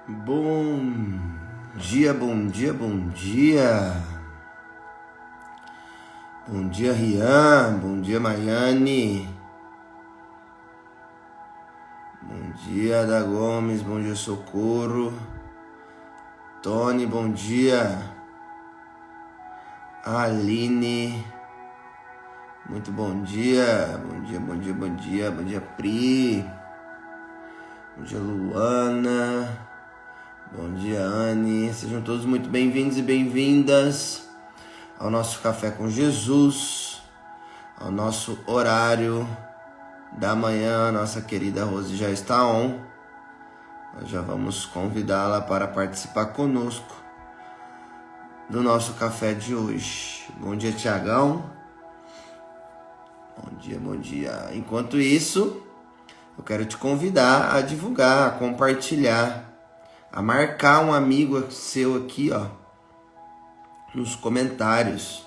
Bom dia, bom dia, bom dia. Bom dia, Rian. Bom dia, Maiane. Bom dia, Ada Gomes. Bom dia, Socorro. Tony, bom dia. Aline. Muito bom dia. Bom dia, bom dia, bom dia. Bom dia, Pri. Bom dia, Luana. Bom dia, Anne. Sejam todos muito bem-vindos e bem-vindas ao nosso Café com Jesus, ao nosso horário da manhã. Nossa querida Rose já está on. Nós já vamos convidá-la para participar conosco do nosso café de hoje. Bom dia, Tiagão. Bom dia, bom dia. Enquanto isso, eu quero te convidar a divulgar, a compartilhar, a marcar um amigo seu aqui, ó, nos comentários.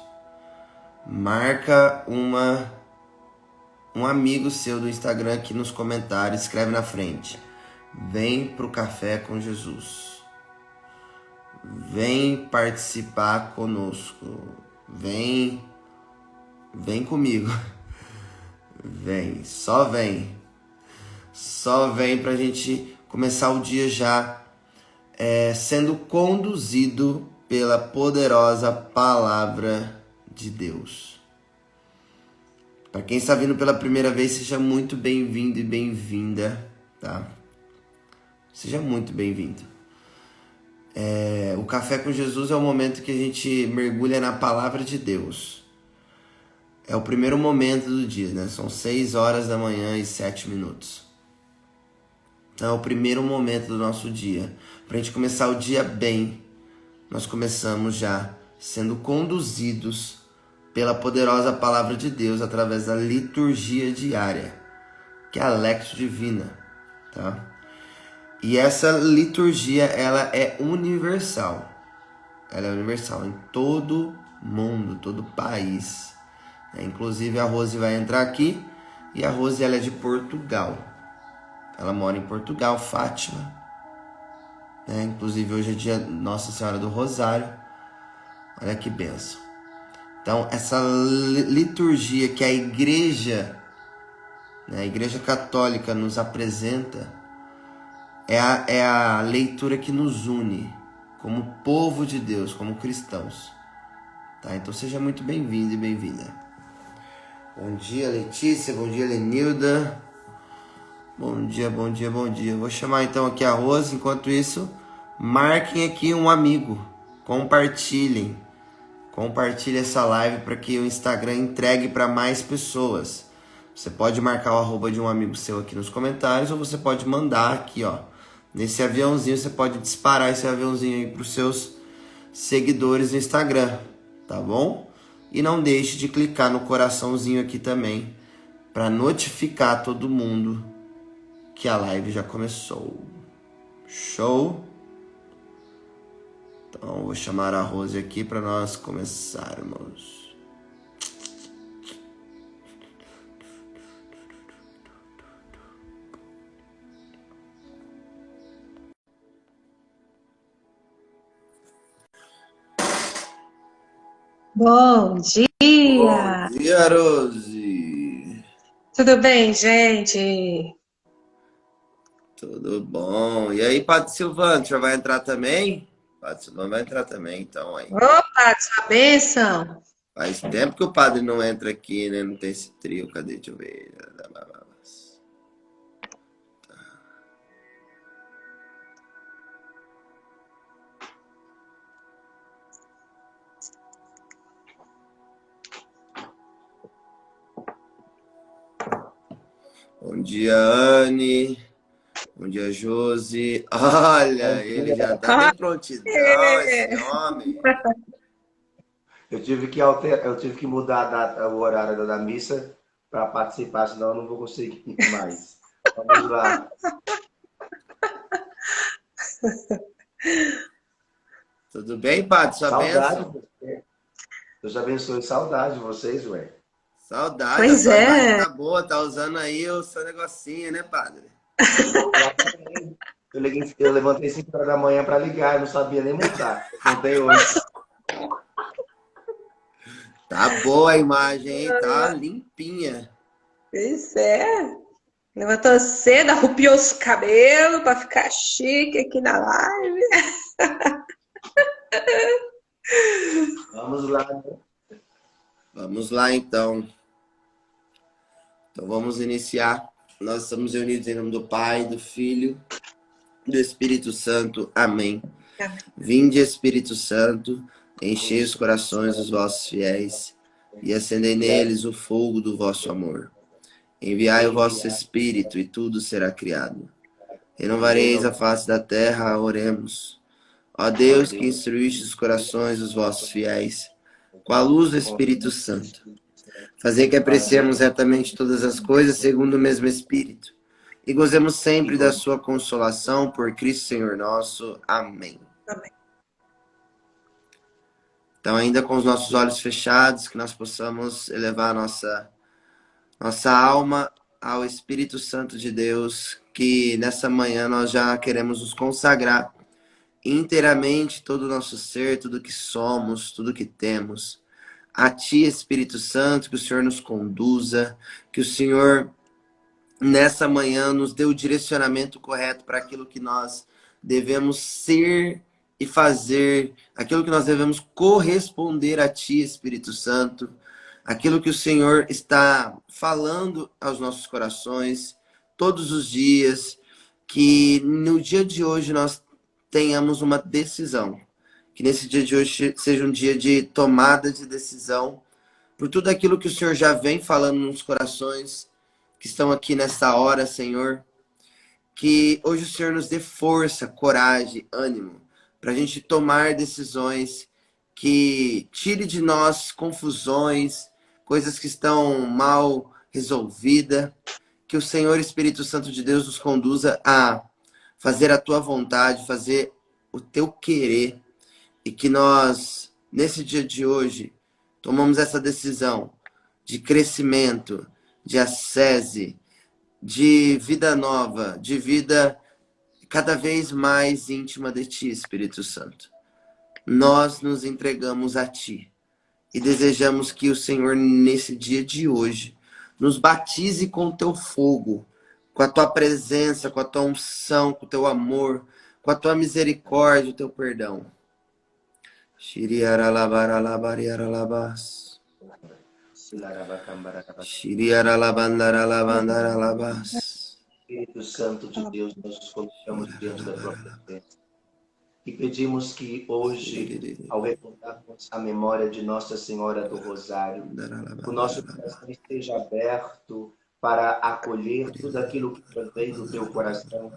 Marca um amigo seu do Instagram aqui nos comentários, escreve na frente: vem pro Café com Jesus. Vem participar conosco. Vem comigo. Vem, só vem. Só vem pra gente começar o dia já sendo conduzido pela poderosa palavra de Deus. Para quem está vindo pela primeira vez, seja muito bem-vindo e bem-vinda, tá? Seja muito bem-vindo. O Café com Jesus é o momento que a gente mergulha na palavra de Deus. É o primeiro momento do dia, né? São 6 horas da manhã e 7 minutos. Então é o primeiro momento do nosso dia. Para a gente começar o dia bem, nós começamos já sendo conduzidos pela poderosa palavra de Deus através da liturgia diária, que é a Lectio Divina, tá? E essa liturgia, ela é universal. Ela é universal em todo mundo, todo país. Inclusive a Rose vai entrar aqui, e a Rose, ela é de Portugal. Ela mora em Portugal, Fátima. Inclusive hoje é dia Nossa Senhora do Rosário. Olha que bênção. Então essa liturgia que a Igreja Católica nos apresenta é a leitura que nos une como povo de Deus, como cristãos. Tá? Então seja muito bem-vindo e bem-vinda. Bom dia, Letícia. Bom dia, Lenilda. Bom dia, bom dia, bom dia. Vou chamar então aqui a Rose. Enquanto isso, marquem aqui um amigo. Compartilhem essa live para que o Instagram entregue para mais pessoas. Você pode marcar o @ de um amigo seu aqui nos comentários, ou você pode mandar aqui, ó, nesse aviãozinho. Você pode disparar esse aviãozinho aí para os seus seguidores no Instagram, tá bom? E não deixe de clicar no coraçãozinho aqui também para notificar todo mundo que a live já começou. Show? Então, vou chamar a Rose aqui para nós começarmos. Bom dia! Bom dia, Rose! Tudo bem, gente? Tudo bom? E aí, Padre Silvano, já vai entrar também? Padre Silvano vai entrar também, então, aí. Opa, sua bênção! Faz tempo que o padre não entra aqui, né? Não tem esse trio. Cadê? Deixa eu ver. Bom dia, Anne. Bom dia, Josi. Olha, ele já tá bem prontidão, esse homem. Eu tive que mudar o horário da missa para participar, senão eu não vou conseguir mais. Vamos lá. Tudo bem, Padre? Sua Saudade. bênção? Deus abençoe. Saudade de vocês, ué. Saudade, Pois a saudade é. tá boa, tá usando aí o seu negocinho, né, Padre? Eu levantei 5 horas da manhã para ligar, eu não sabia nem montar. Montei hoje. Tá boa a imagem, hein? Tá limpinha. Pois é. Levantou cedo, arrupiou os cabelos pra ficar chique aqui na live. Vamos lá, né? Vamos lá, então. Então vamos iniciar. Nós estamos reunidos em nome do Pai, do Filho, do Espírito Santo. Amém. Vinde, Espírito Santo, enchei os corações dos vossos fiéis e acendei neles o fogo do vosso amor. Enviai o vosso Espírito e tudo será criado. Renovareis a face da terra, oremos. Ó Deus, que instruíste os corações dos vossos fiéis com a luz do Espírito Santo, fazei que apreciemos retamente todas as coisas segundo o mesmo Espírito e gozemos sempre da sua consolação por Cristo Senhor nosso. Amém. Amém. Então, ainda com os nossos olhos fechados, que nós possamos elevar nossa alma ao Espírito Santo de Deus, que nessa manhã nós já queremos nos consagrar inteiramente, todo o nosso ser, tudo que somos, tudo que temos. A Ti, Espírito Santo, que o Senhor nos conduza, que o Senhor nessa manhã nos dê o direcionamento correto para aquilo que nós devemos ser e fazer, aquilo que nós devemos corresponder a Ti, Espírito Santo, aquilo que o Senhor está falando aos nossos corações todos os dias, que no dia de hoje nós tenhamos uma decisão, que nesse dia de hoje seja um dia de tomada de decisão, por tudo aquilo que o Senhor já vem falando nos corações que estão aqui nessa hora, Senhor, que hoje o Senhor nos dê força, coragem, ânimo, para a gente tomar decisões, que tire de nós confusões, coisas que estão mal resolvidas, que o Senhor Espírito Santo de Deus nos conduza a fazer a Tua vontade, fazer o Teu querer, e que nós, nesse dia de hoje, tomamos essa decisão de crescimento, de ascese, de vida nova, de vida cada vez mais íntima de Ti, Espírito Santo. Nós nos entregamos a Ti e desejamos que o Senhor, nesse dia de hoje, nos batize com o Teu fogo, com a Tua presença, com a Tua unção, com o Teu amor, com a Tua misericórdia, o Teu perdão. Shiriaralabaralabariaralabas. Shiriaralabandaralabandaralabas. Espírito Santo de Deus, nós nos colocamos diante da tua presença e pedimos que hoje, ao recordarmos a memória de Nossa Senhora do Rosário, o nosso coração esteja aberto para acolher tudo aquilo que vem do teu coração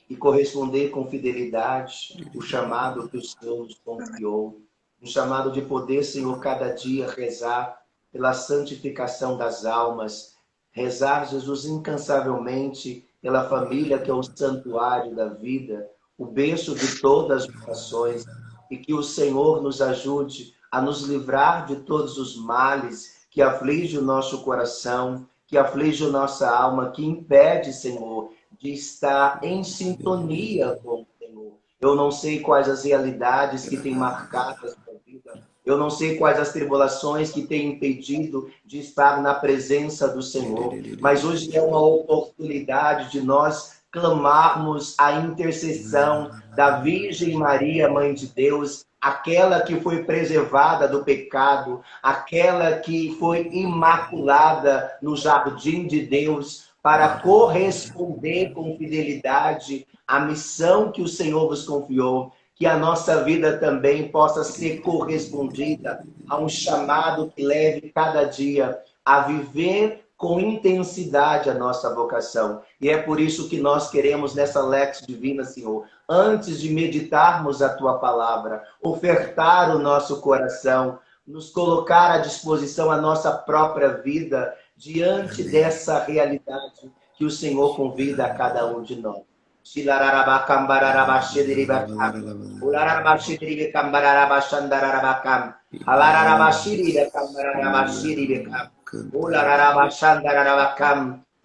e corresponder com fidelidade o chamado que o Senhor nos confiou, um chamado de poder, Senhor, cada dia rezar pela santificação das almas, rezar, Jesus, incansavelmente pela família, que é o santuário da vida, o berço de todas as orações, e que o Senhor nos ajude a nos livrar de todos os males que aflige o nosso coração, que aflige a nossa alma, que impede, Senhor, de estar em sintonia com o Senhor. Eu não sei quais as realidades que têm marcado a sua vida, eu não sei quais as tribulações que têm impedido de estar na presença do Senhor, mas hoje é uma oportunidade de nós clamarmos a intercessão da Virgem Maria, Mãe de Deus, aquela que foi preservada do pecado, aquela que foi imaculada no jardim de Deus, para corresponder com fidelidade à missão que o Senhor vos confiou. Que a nossa vida também possa ser correspondida a um chamado que leve cada dia a viver com intensidade a nossa vocação. E é por isso que nós queremos nessa Lex Divina, Senhor, antes de meditarmos a Tua Palavra, ofertar o nosso coração, nos colocar à disposição a nossa própria vida diante dessa realidade que o Senhor convida a cada um de nós.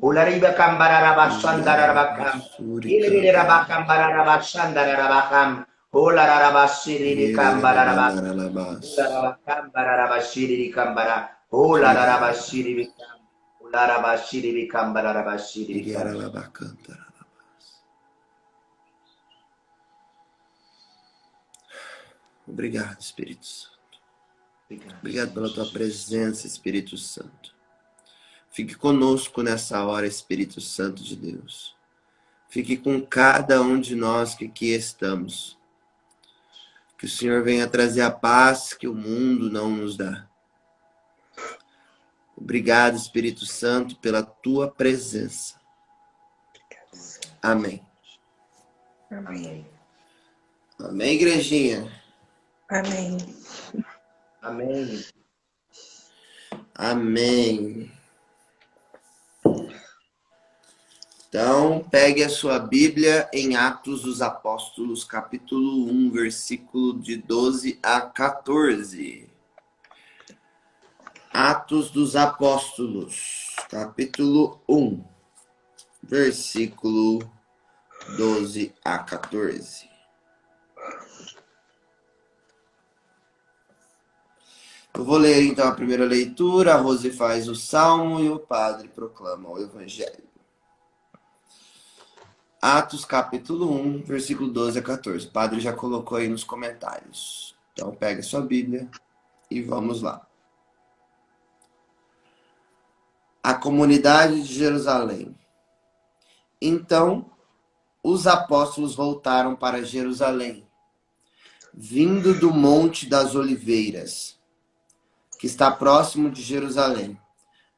Ulariba kambararabashandarabakam. Ilirabakam bararabashandarabakam. Olarabashiri kambararabakam. Olarabakam bararabashiri kambara. Olarabashiri bikam. Olarabashiri bikam bararabashiri bikam. Obrigado, Espírito Santo. Obrigado pela tua presença, Espírito Santo. Fique conosco nessa hora, Espírito Santo de Deus. Fique com cada um de nós que aqui estamos. Que o Senhor venha trazer a paz que o mundo não nos dá. Obrigado, Espírito Santo, pela tua presença. Amém. Amém. Amém, igrejinha? Amém. Amém. Amém. Então, pegue a sua Bíblia em Atos dos Apóstolos, capítulo 1, versículo de 12 a 14. Atos dos Apóstolos, capítulo 1, versículo 12 a 14. Eu vou ler então a primeira leitura, a Rose faz o salmo e o padre proclama o evangelho. Atos capítulo 1, versículo 12 a 14. O padre já colocou aí nos comentários. Então pegue sua Bíblia e vamos lá. A comunidade de Jerusalém. Então, os apóstolos voltaram para Jerusalém, vindo do Monte das Oliveiras, que está próximo de Jerusalém,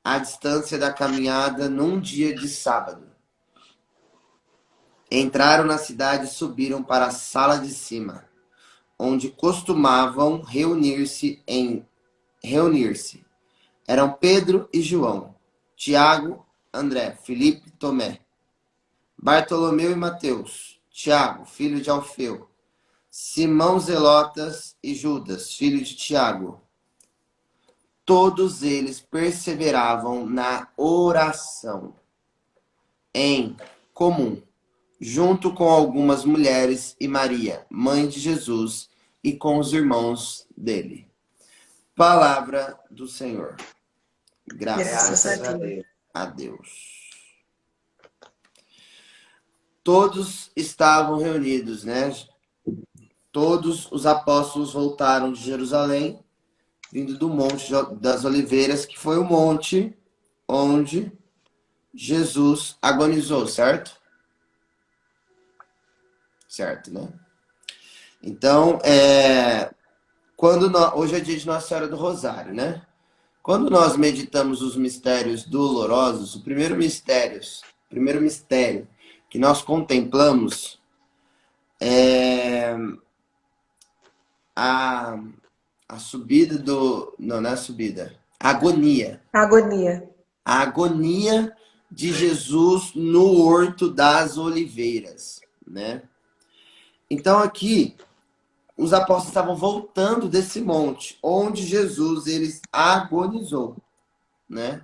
à distância da caminhada num dia de sábado. Entraram na cidade e subiram para a sala de cima, onde costumavam reunir-se. Eram Pedro e João, Tiago, André, Filipe, Tomé, Bartolomeu e Mateus, Tiago, filho de Alfeu, Simão Zelotas e Judas, filho de Tiago. Todos eles perseveravam na oração em comum, junto com algumas mulheres e Maria, mãe de Jesus, e com os irmãos dele. Palavra do Senhor. Graças a Deus. Todos estavam reunidos, né? Todos os apóstolos voltaram de Jerusalém, vindo do Monte das Oliveiras, que foi o monte onde Jesus agonizou, certo? Certo, né? Então, hoje é dia de Nossa Senhora do Rosário, né? Quando nós meditamos os mistérios dolorosos, o primeiro mistério que nós contemplamos é a subida do... Não é a subida. A agonia. A agonia de Jesus no Horto das Oliveiras, né? Então aqui, os apóstolos estavam voltando desse monte, onde Jesus agonizou, né?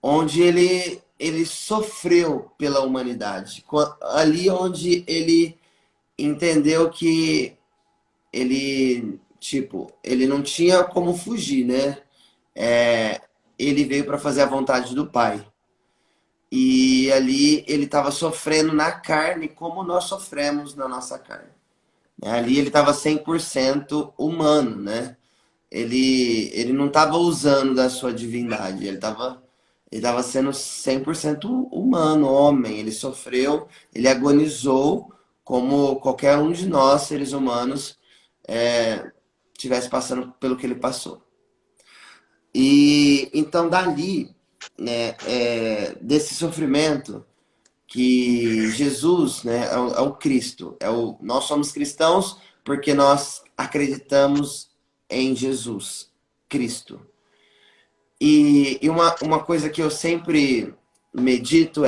Onde ele sofreu pela humanidade. Ali onde ele entendeu que ele não tinha como fugir, né? Ele veio para fazer a vontade do Pai. E ali ele estava sofrendo na carne, como nós sofremos na nossa carne. Ali ele estava 100% humano, né? Ele não estava usando da sua divindade, ele estava sendo 100% humano, homem. Ele sofreu, ele agonizou, como qualquer um de nós, seres humanos, tivesse passando pelo que ele passou. E então dali, né, desse sofrimento, que Jesus, né, é o Cristo. Nós somos cristãos porque nós acreditamos em Jesus, Cristo. E uma coisa que eu sempre medito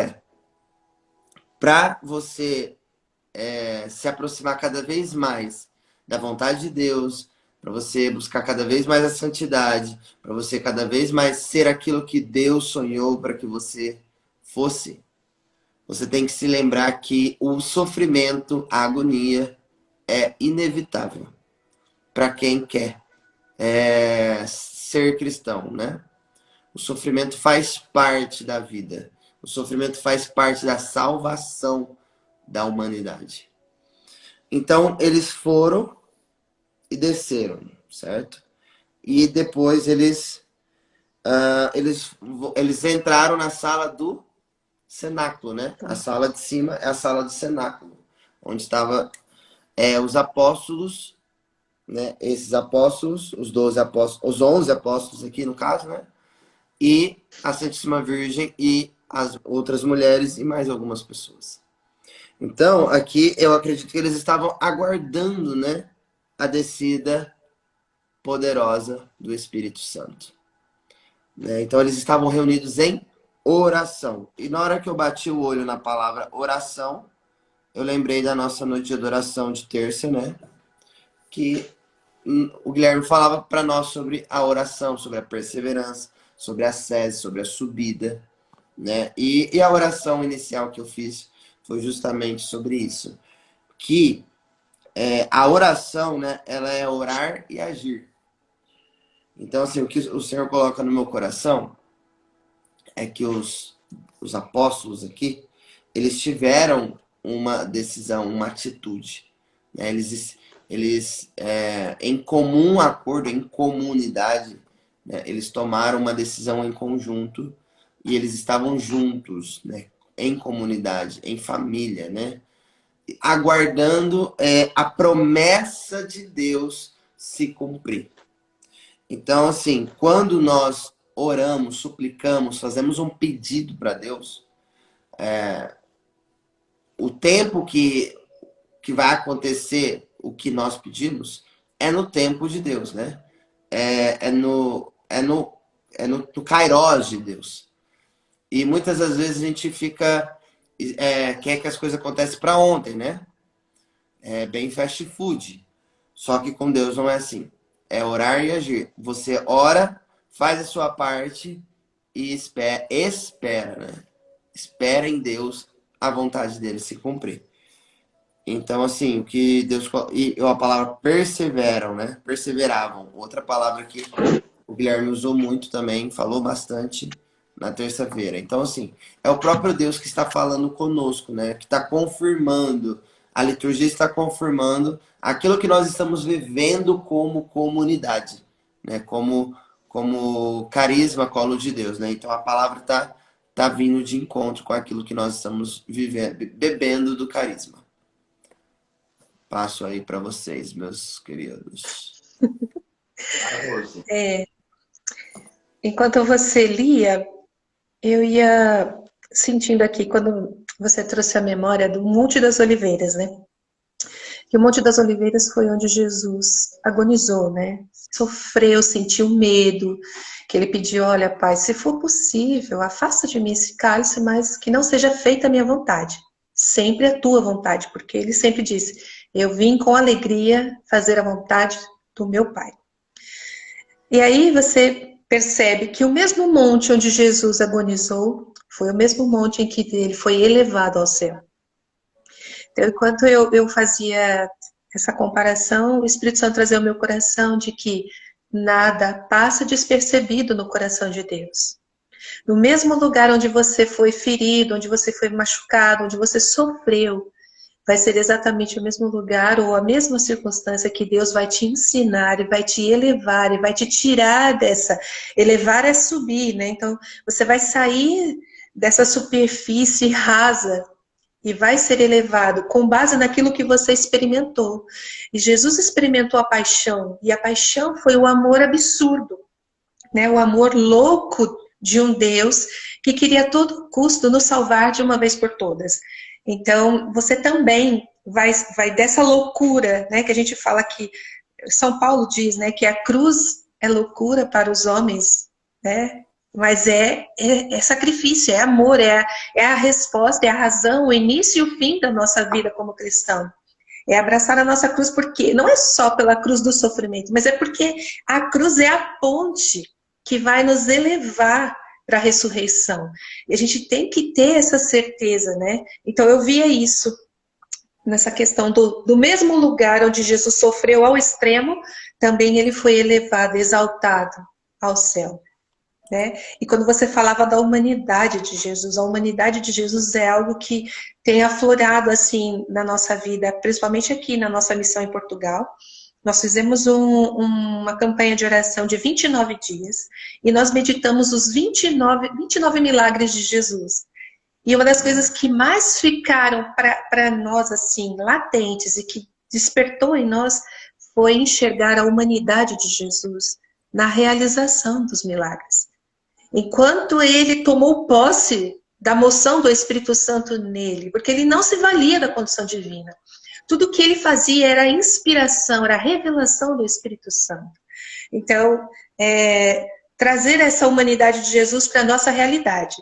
para você se aproximar cada vez mais da vontade de Deus, para você buscar cada vez mais a santidade, para você cada vez mais ser aquilo que Deus sonhou para que você fosse, você tem que se lembrar que o sofrimento, a agonia é inevitável para quem quer ser cristão, né? O sofrimento faz parte da vida. O sofrimento faz parte da salvação da humanidade. Então, eles foram e desceram, certo? E depois eles entraram na sala do cenáculo, né? A sala de cima é a sala do cenáculo, onde estavam os apóstolos, né? Esses apóstolos, os 12 apóstolos, os 11 apóstolos aqui no caso, né? E a Santíssima Virgem e as outras mulheres e mais algumas pessoas. Então, aqui eu acredito que eles estavam aguardando, né, a descida poderosa do Espírito Santo. Então, eles estavam reunidos em oração. E na hora que eu bati o olho na palavra oração, eu lembrei da nossa noite de adoração de terça, né? Que o Guilherme falava para nós sobre a oração, sobre a perseverança, sobre a sede, sobre a subida, né? E a oração inicial que eu fiz foi justamente sobre isso. Que a oração, né? Ela é orar e agir. Então, assim, o que o Senhor coloca no meu coração é que os apóstolos aqui, eles tiveram uma decisão, uma atitude, né? Eles em comum acordo, em comunidade, né? Eles tomaram uma decisão em conjunto e eles estavam juntos, né? Em comunidade, em família, né? Aguardando a promessa de Deus se cumprir. Então, assim, quando nós oramos, suplicamos, fazemos um pedido para Deus, o tempo que vai acontecer o que nós pedimos é no tempo de Deus, né? No Kairos de Deus. E muitas das vezes a gente fica quer que as coisas aconteçam para ontem, né? É bem fast food. Só que com Deus não é assim. É orar e agir. Você ora, faz a sua parte e espera, né? Espera em Deus a vontade dele se cumprir. Então, assim, o que Deus... E a palavra perseveram, né? Perseveravam. Outra palavra que o Guilherme usou muito também, falou bastante na terça-feira. Então, assim, é o próprio Deus que está falando conosco, né? Que está confirmando. A liturgia está confirmando aquilo que nós estamos vivendo como comunidade, né? Como carisma, colo de Deus, né? Então, a palavra tá vindo de encontro com aquilo que nós estamos vivendo, bebendo do carisma. Passo aí para vocês, meus queridos. Enquanto você lia, eu ia sentindo aqui, quando você trouxe a memória do Monte das Oliveiras, né? Que o Monte das Oliveiras foi onde Jesus agonizou, né? Sofreu, sentiu medo, que ele pediu, olha, Pai, se for possível, afasta de mim esse cálice, mas que não seja feita a minha vontade, sempre a tua vontade, porque ele sempre disse, eu vim com alegria fazer a vontade do meu Pai. E aí você percebe que o mesmo monte onde Jesus agonizou foi o mesmo monte em que ele foi elevado ao céu. Então, enquanto eu fazia essa comparação, o Espírito Santo trazia ao meu coração de que nada passa despercebido no coração de Deus. No mesmo lugar onde você foi ferido, onde você foi machucado, onde você sofreu, vai ser exatamente o mesmo lugar ou a mesma circunstância que Deus vai te ensinar e vai te elevar e vai te tirar dessa... Elevar é subir, né? Então, você vai sair dessa superfície rasa e vai ser elevado com base naquilo que você experimentou. E Jesus experimentou a paixão, e a paixão foi o amor absurdo, né? O amor louco de um Deus que queria a todo custo nos salvar de uma vez por todas. Então, você também vai dessa loucura, né? Que a gente fala que, São Paulo diz, né? Que a cruz é loucura para os homens, né? Mas é sacrifício, é amor, é a resposta, é a razão, o início e o fim da nossa vida como cristão. É abraçar a nossa cruz, porque não é só pela cruz do sofrimento, mas é porque a cruz é a ponte que vai nos elevar para a ressurreição. E a gente tem que ter essa certeza, né? Então eu via isso nessa questão do mesmo lugar onde Jesus sofreu ao extremo, também ele foi elevado, exaltado ao céu. Né? E quando você falava da humanidade de Jesus, a humanidade de Jesus é algo que tem aflorado assim na nossa vida, principalmente aqui na nossa missão em Portugal. Nós fizemos uma campanha de oração de 29 dias e nós meditamos os 29 milagres de Jesus. E uma das coisas que mais ficaram para nós assim latentes e que despertou em nós foi enxergar a humanidade de Jesus na realização dos milagres. Enquanto ele tomou posse da moção do Espírito Santo nele, porque ele não se valia da condição divina. Tudo que ele fazia era inspiração, era revelação do Espírito Santo. Então, trazer essa humanidade de Jesus para a nossa realidade.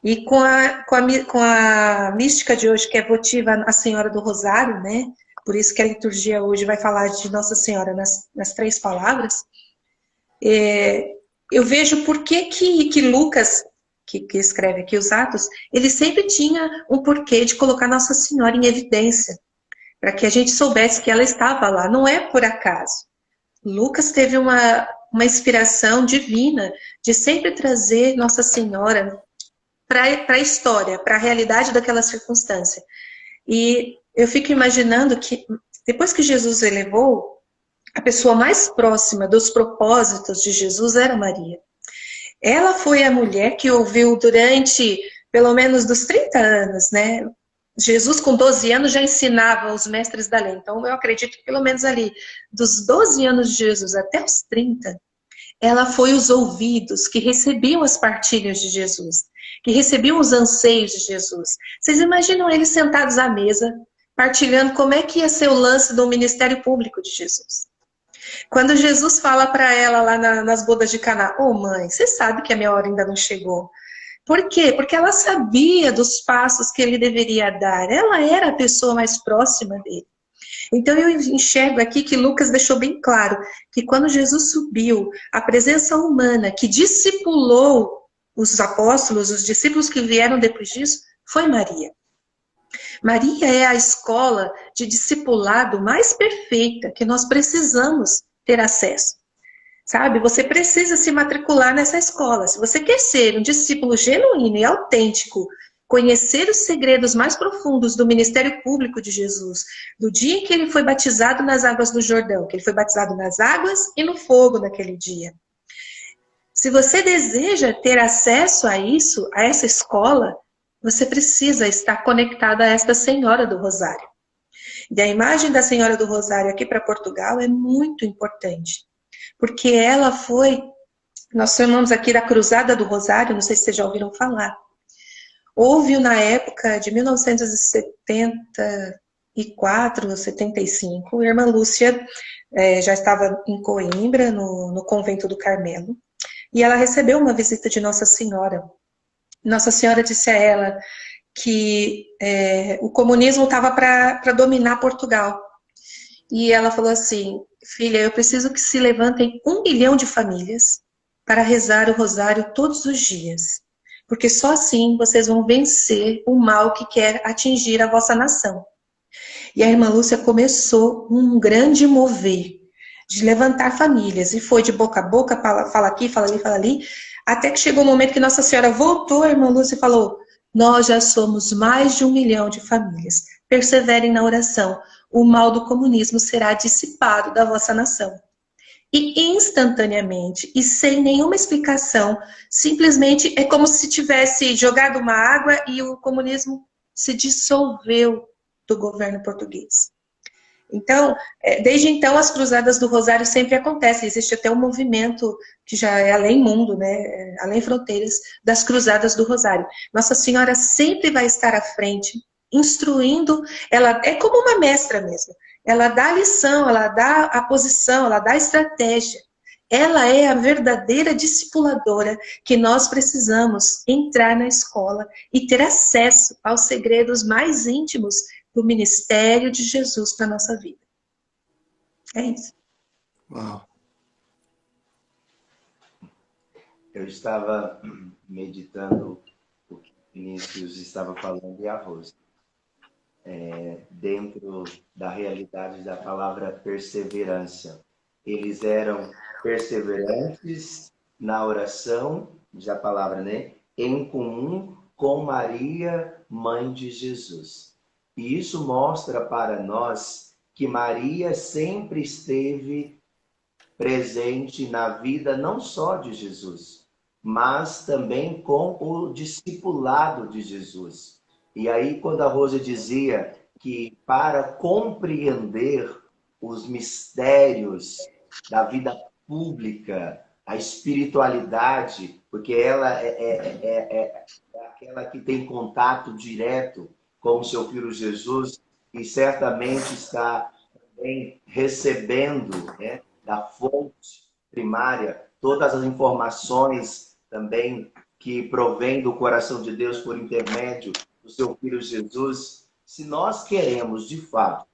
E com a mística de hoje, que é votiva a Senhora do Rosário, né? Por isso que a liturgia hoje vai falar de Nossa Senhora nas 3 palavras. Eu vejo por que Lucas, que escreve aqui os Atos, ele sempre tinha um porquê de colocar Nossa Senhora em evidência, para que a gente soubesse que ela estava lá, não é por acaso. Lucas teve uma inspiração divina de sempre trazer Nossa Senhora para a história, para a realidade daquela circunstância. E eu fico imaginando que, depois que Jesus elevou, a pessoa mais próxima dos propósitos de Jesus era Maria. Ela foi a mulher que ouviu durante, pelo menos dos 30 anos, né? Jesus com 12 anos já ensinava os mestres da lei. Então eu acredito que pelo menos ali, dos 12 anos de Jesus até os 30, ela foi os ouvidos que recebiam as partilhas de Jesus, que recebiam os anseios de Jesus. Vocês imaginam eles sentados à mesa, partilhando como é que ia ser o lance do ministério público de Jesus? Quando Jesus fala para ela lá nas bodas de Caná, ô mãe, você sabe que a minha hora ainda não chegou. Por quê? Porque ela sabia dos passos que ele deveria dar. Ela era a pessoa mais próxima dele. Então eu enxergo aqui que Lucas deixou bem claro que quando Jesus subiu, a presença humana que discipulou os apóstolos, os discípulos que vieram depois disso, foi Maria. Maria é a escola de discipulado mais perfeita que nós precisamos ter acesso. Sabe? Você precisa se matricular nessa escola. Se você quer ser um discípulo genuíno e autêntico, conhecer os segredos mais profundos do ministério público de Jesus, do dia em que ele foi batizado nas águas do Jordão, que ele foi batizado nas águas e no fogo naquele dia. Se você deseja ter acesso a isso, a essa escola, você precisa estar conectado a esta Senhora do Rosário. E a imagem da Senhora do Rosário aqui para Portugal é muito importante, porque ela foi, nós chamamos aqui da Cruzada do Rosário, não sei se vocês já ouviram falar. Houve na época de 1974, 75, a irmã Lúcia já estava em Coimbra, no convento do Carmelo, e ela recebeu uma visita de Nossa Senhora. Nossa Senhora disse a ela que o comunismo estava para dominar Portugal. E ela falou assim, filha, eu preciso que se levantem 1 milhão de famílias para rezar o rosário todos os dias. Porque só assim vocês vão vencer o mal que quer atingir a vossa nação. E a irmã Lúcia começou um grande mover de levantar famílias. E foi de boca a boca, fala aqui, fala ali, até que chegou o momento que Nossa Senhora voltou, a irmã Lúcia falou, nós já somos mais de 1 milhão de famílias. Perseverem na oração. O mal do comunismo será dissipado da vossa nação. E instantaneamente, e sem nenhuma explicação, simplesmente é como se tivesse jogado uma água e o comunismo se dissolveu do governo português. Então, desde então, as cruzadas do Rosário sempre acontecem. Existe até um movimento que já é além mundo, né? Além fronteiras, das cruzadas do Rosário. Nossa Senhora sempre vai estar à frente, instruindo. Ela é como uma mestra mesmo. Ela dá a lição, ela dá a posição, ela dá a estratégia. Ela é a verdadeira discipuladora que nós precisamos entrar na escola e ter acesso aos segredos mais íntimos do ministério de Jesus para a nossa vida. É isso. Uau. Eu estava meditando o que Vinícius estava falando e a Rose, dentro da realidade da palavra perseverança. Eles eram perseverantes na oração, diz a palavra, né? Em comum com Maria, mãe de Jesus. E isso mostra para nós que Maria sempre esteve presente na vida não só de Jesus, mas também com o discipulado de Jesus. E aí, quando a Rosa dizia que para compreender os mistérios da vida pública, a espiritualidade, porque ela é aquela que tem contato direto com o seu filho Jesus e certamente está também recebendo, né, da fonte primária todas as informações também que provém do coração de Deus por intermédio do seu filho Jesus. Se nós queremos, de fato,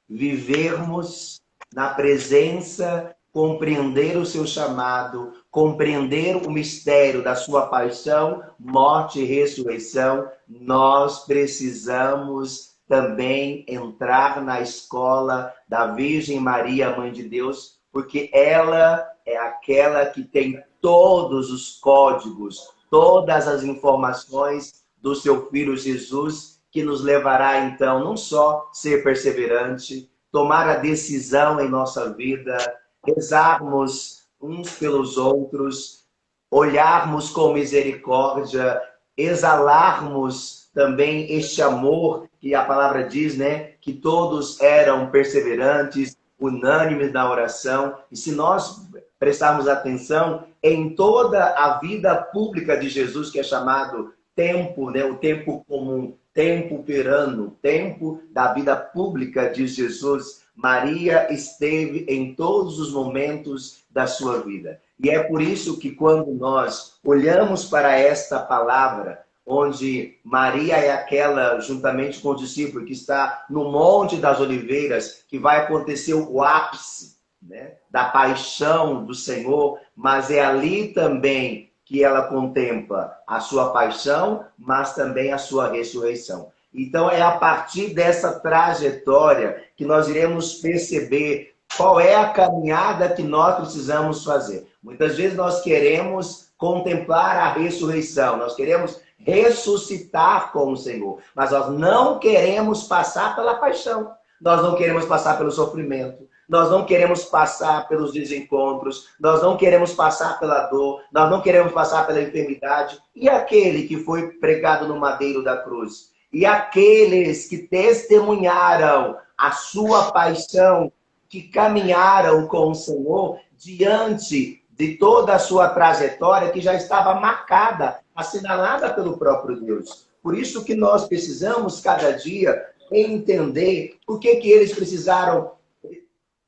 vivermos na presença, compreender o seu chamado, compreender o mistério da sua paixão, morte e ressurreição, nós precisamos também entrar na escola da Virgem Maria, Mãe de Deus, porque ela é aquela que tem todos os códigos, todas as informações do seu Filho Jesus, que nos levará, então, não só ser perseverante, tomar a decisão em nossa vida, rezarmos uns pelos outros, olharmos com misericórdia, exalarmos também este amor que a palavra diz, né? Que todos eram perseverantes, unânimes na oração. E se nós prestarmos atenção em toda a vida pública de Jesus, que é chamado tempo, né? O tempo comum, tempo perano, tempo da vida pública de Jesus, Maria esteve em todos os momentos da sua vida. E é por isso que quando nós olhamos para esta palavra, onde Maria é aquela, juntamente com o discípulo, que está no Monte das Oliveiras, que vai acontecer o ápice, né, da paixão do Senhor, mas é ali também que ela contempla a sua paixão, mas também a sua ressurreição. Então é a partir dessa trajetória que nós iremos perceber qual é a caminhada que nós precisamos fazer. Muitas vezes nós queremos contemplar a ressurreição, nós queremos ressuscitar com o Senhor, mas nós não queremos passar pela paixão, nós não queremos passar pelo sofrimento, nós não queremos passar pelos desencontros, nós não queremos passar pela dor, nós não queremos passar pela enfermidade. E aquele que foi pregado no madeiro da cruz? E aqueles que testemunharam a sua paixão, que caminharam com o Senhor diante de toda a sua trajetória que já estava marcada, assinalada pelo próprio Deus. Por isso que nós precisamos, cada dia, entender por que eles precisaram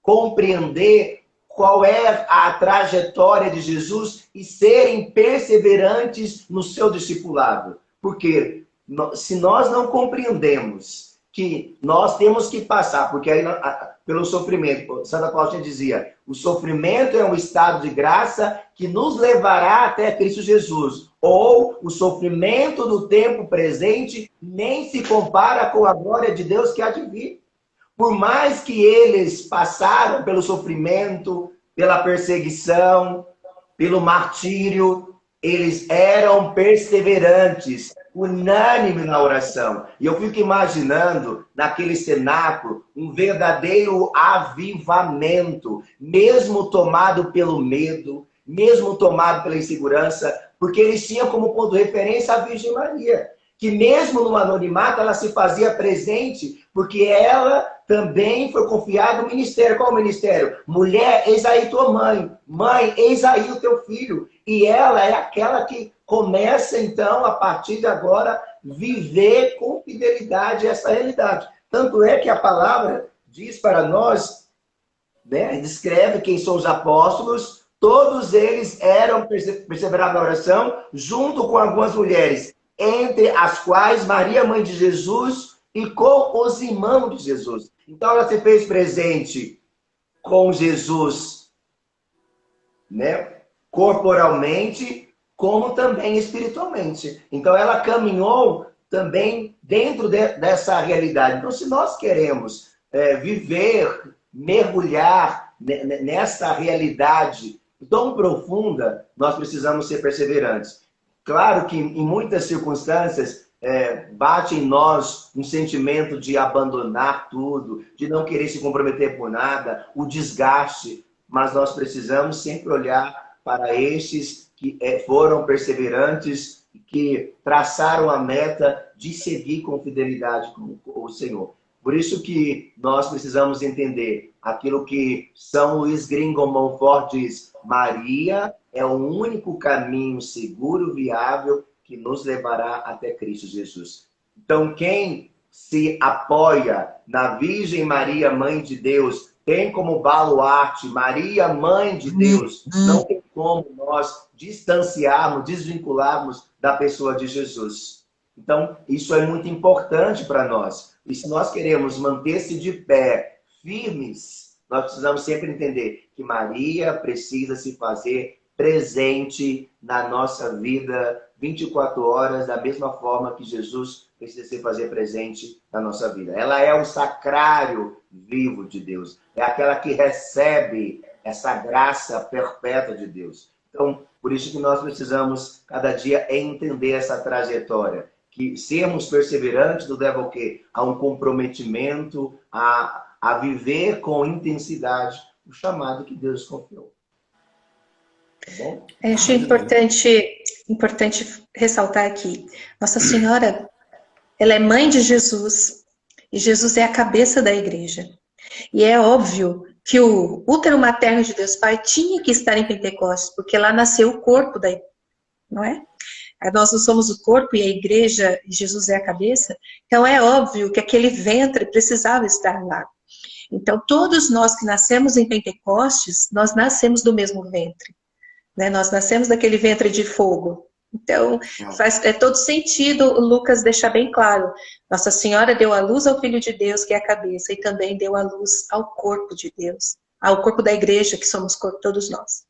compreender qual é a trajetória de Jesus e serem perseverantes no seu discipulado. Porque se nós não compreendemos que nós temos que passar, porque aí pelo sofrimento, Santa Faustina dizia, o sofrimento é um estado de graça que nos levará até Cristo Jesus. Ou o sofrimento do tempo presente nem se compara com a glória de Deus que há de vir. Por mais que eles passaram pelo sofrimento, pela perseguição, pelo martírio, eles eram perseverantes, unânimes na oração. E eu fico imaginando, naquele cenáculo, um verdadeiro avivamento, mesmo tomado pelo medo, mesmo tomado pela insegurança, porque eles tinham como ponto de referência a Virgem Maria, que mesmo no anonimato ela se fazia presente, porque ela também foi confiada o ministério. Qual o ministério? Mulher, eis aí tua mãe. Mãe, eis aí o teu filho. E ela é aquela que começa, então, a partir de agora, viver com fidelidade essa realidade. Tanto é que a palavra diz para nós, né, descreve quem são os apóstolos, todos eles eram perseverados na oração, junto com algumas mulheres, entre as quais Maria, mãe de Jesus, e com os irmãos de Jesus. Então ela se fez presente com Jesus, né, corporalmente, como também espiritualmente. Então ela caminhou também dentro dessa realidade. Então, se nós queremos viver, mergulhar nessa realidade tão profunda, nós precisamos ser perseverantes. Claro que em muitas circunstâncias bate em nós um sentimento de abandonar tudo, de não querer se comprometer por nada, o desgaste, mas nós precisamos sempre olhar para estes que foram perseverantes, que traçaram a meta de seguir com fidelidade com o Senhor. Por isso que nós precisamos entender aquilo que São Luís Gringo Montfort diz: Maria é o único caminho seguro, viável, que nos levará até Cristo Jesus. Então, quem se apoia na Virgem Maria, Mãe de Deus, tem como baluarte Maria, Mãe de Deus, não tem como nós distanciarmos, desvincularmos da pessoa de Jesus. Então, isso é muito importante para nós. E se nós queremos manter-se de pé, firmes, nós precisamos sempre entender que Maria precisa se fazer presente na nossa vida 24 horas, da mesma forma que Jesus precisa se fazer presente na nossa vida. Ela é o sacrário vivo de Deus. É aquela que recebe essa graça perpétua de Deus. Então, por isso que nós precisamos, cada dia, entender essa trajetória. Que sermos perseverantes nos leva ao quê? A um comprometimento, a viver com intensidade o chamado que Deus confiou. Tá bom? Acho importante ressaltar aqui. Nossa Senhora, ela é mãe de Jesus, e Jesus é a cabeça da igreja. E é óbvio que o útero materno de Deus Pai tinha que estar em Pentecostes, porque lá nasceu o corpo da igreja, não é? Nós não somos o corpo e a igreja, e Jesus é a cabeça, então é óbvio que aquele ventre precisava estar lá. Então todos nós que nascemos em Pentecostes, nós nascemos do mesmo ventre, né? Nós nascemos daquele ventre de fogo. Então faz todo sentido o Lucas deixar bem claro. Nossa Senhora deu a luz ao Filho de Deus, que é a cabeça, e também deu a luz ao corpo de Deus, ao corpo da igreja, que somos todos nós.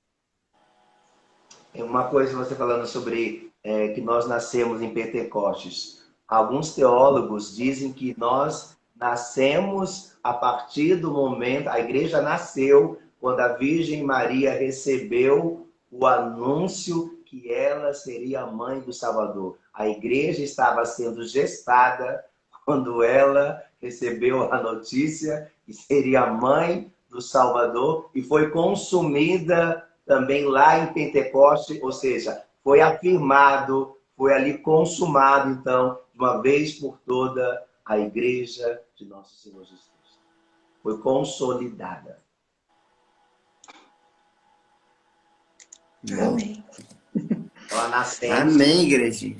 Uma coisa você falando sobre que nós nascemos em Pentecostes. Alguns teólogos dizem que nós nascemos a partir do momento, a igreja nasceu quando a Virgem Maria recebeu o anúncio que ela seria a mãe do Salvador. A igreja estava sendo gestada quando ela recebeu a notícia que seria a mãe do Salvador e foi consumida também lá em Pentecoste, ou seja, foi afirmado, foi ali consumado, então, de uma vez por toda, a igreja de nosso Senhor Jesus. Foi consolidada. Amém. Ela nasceu. Amém, igreja.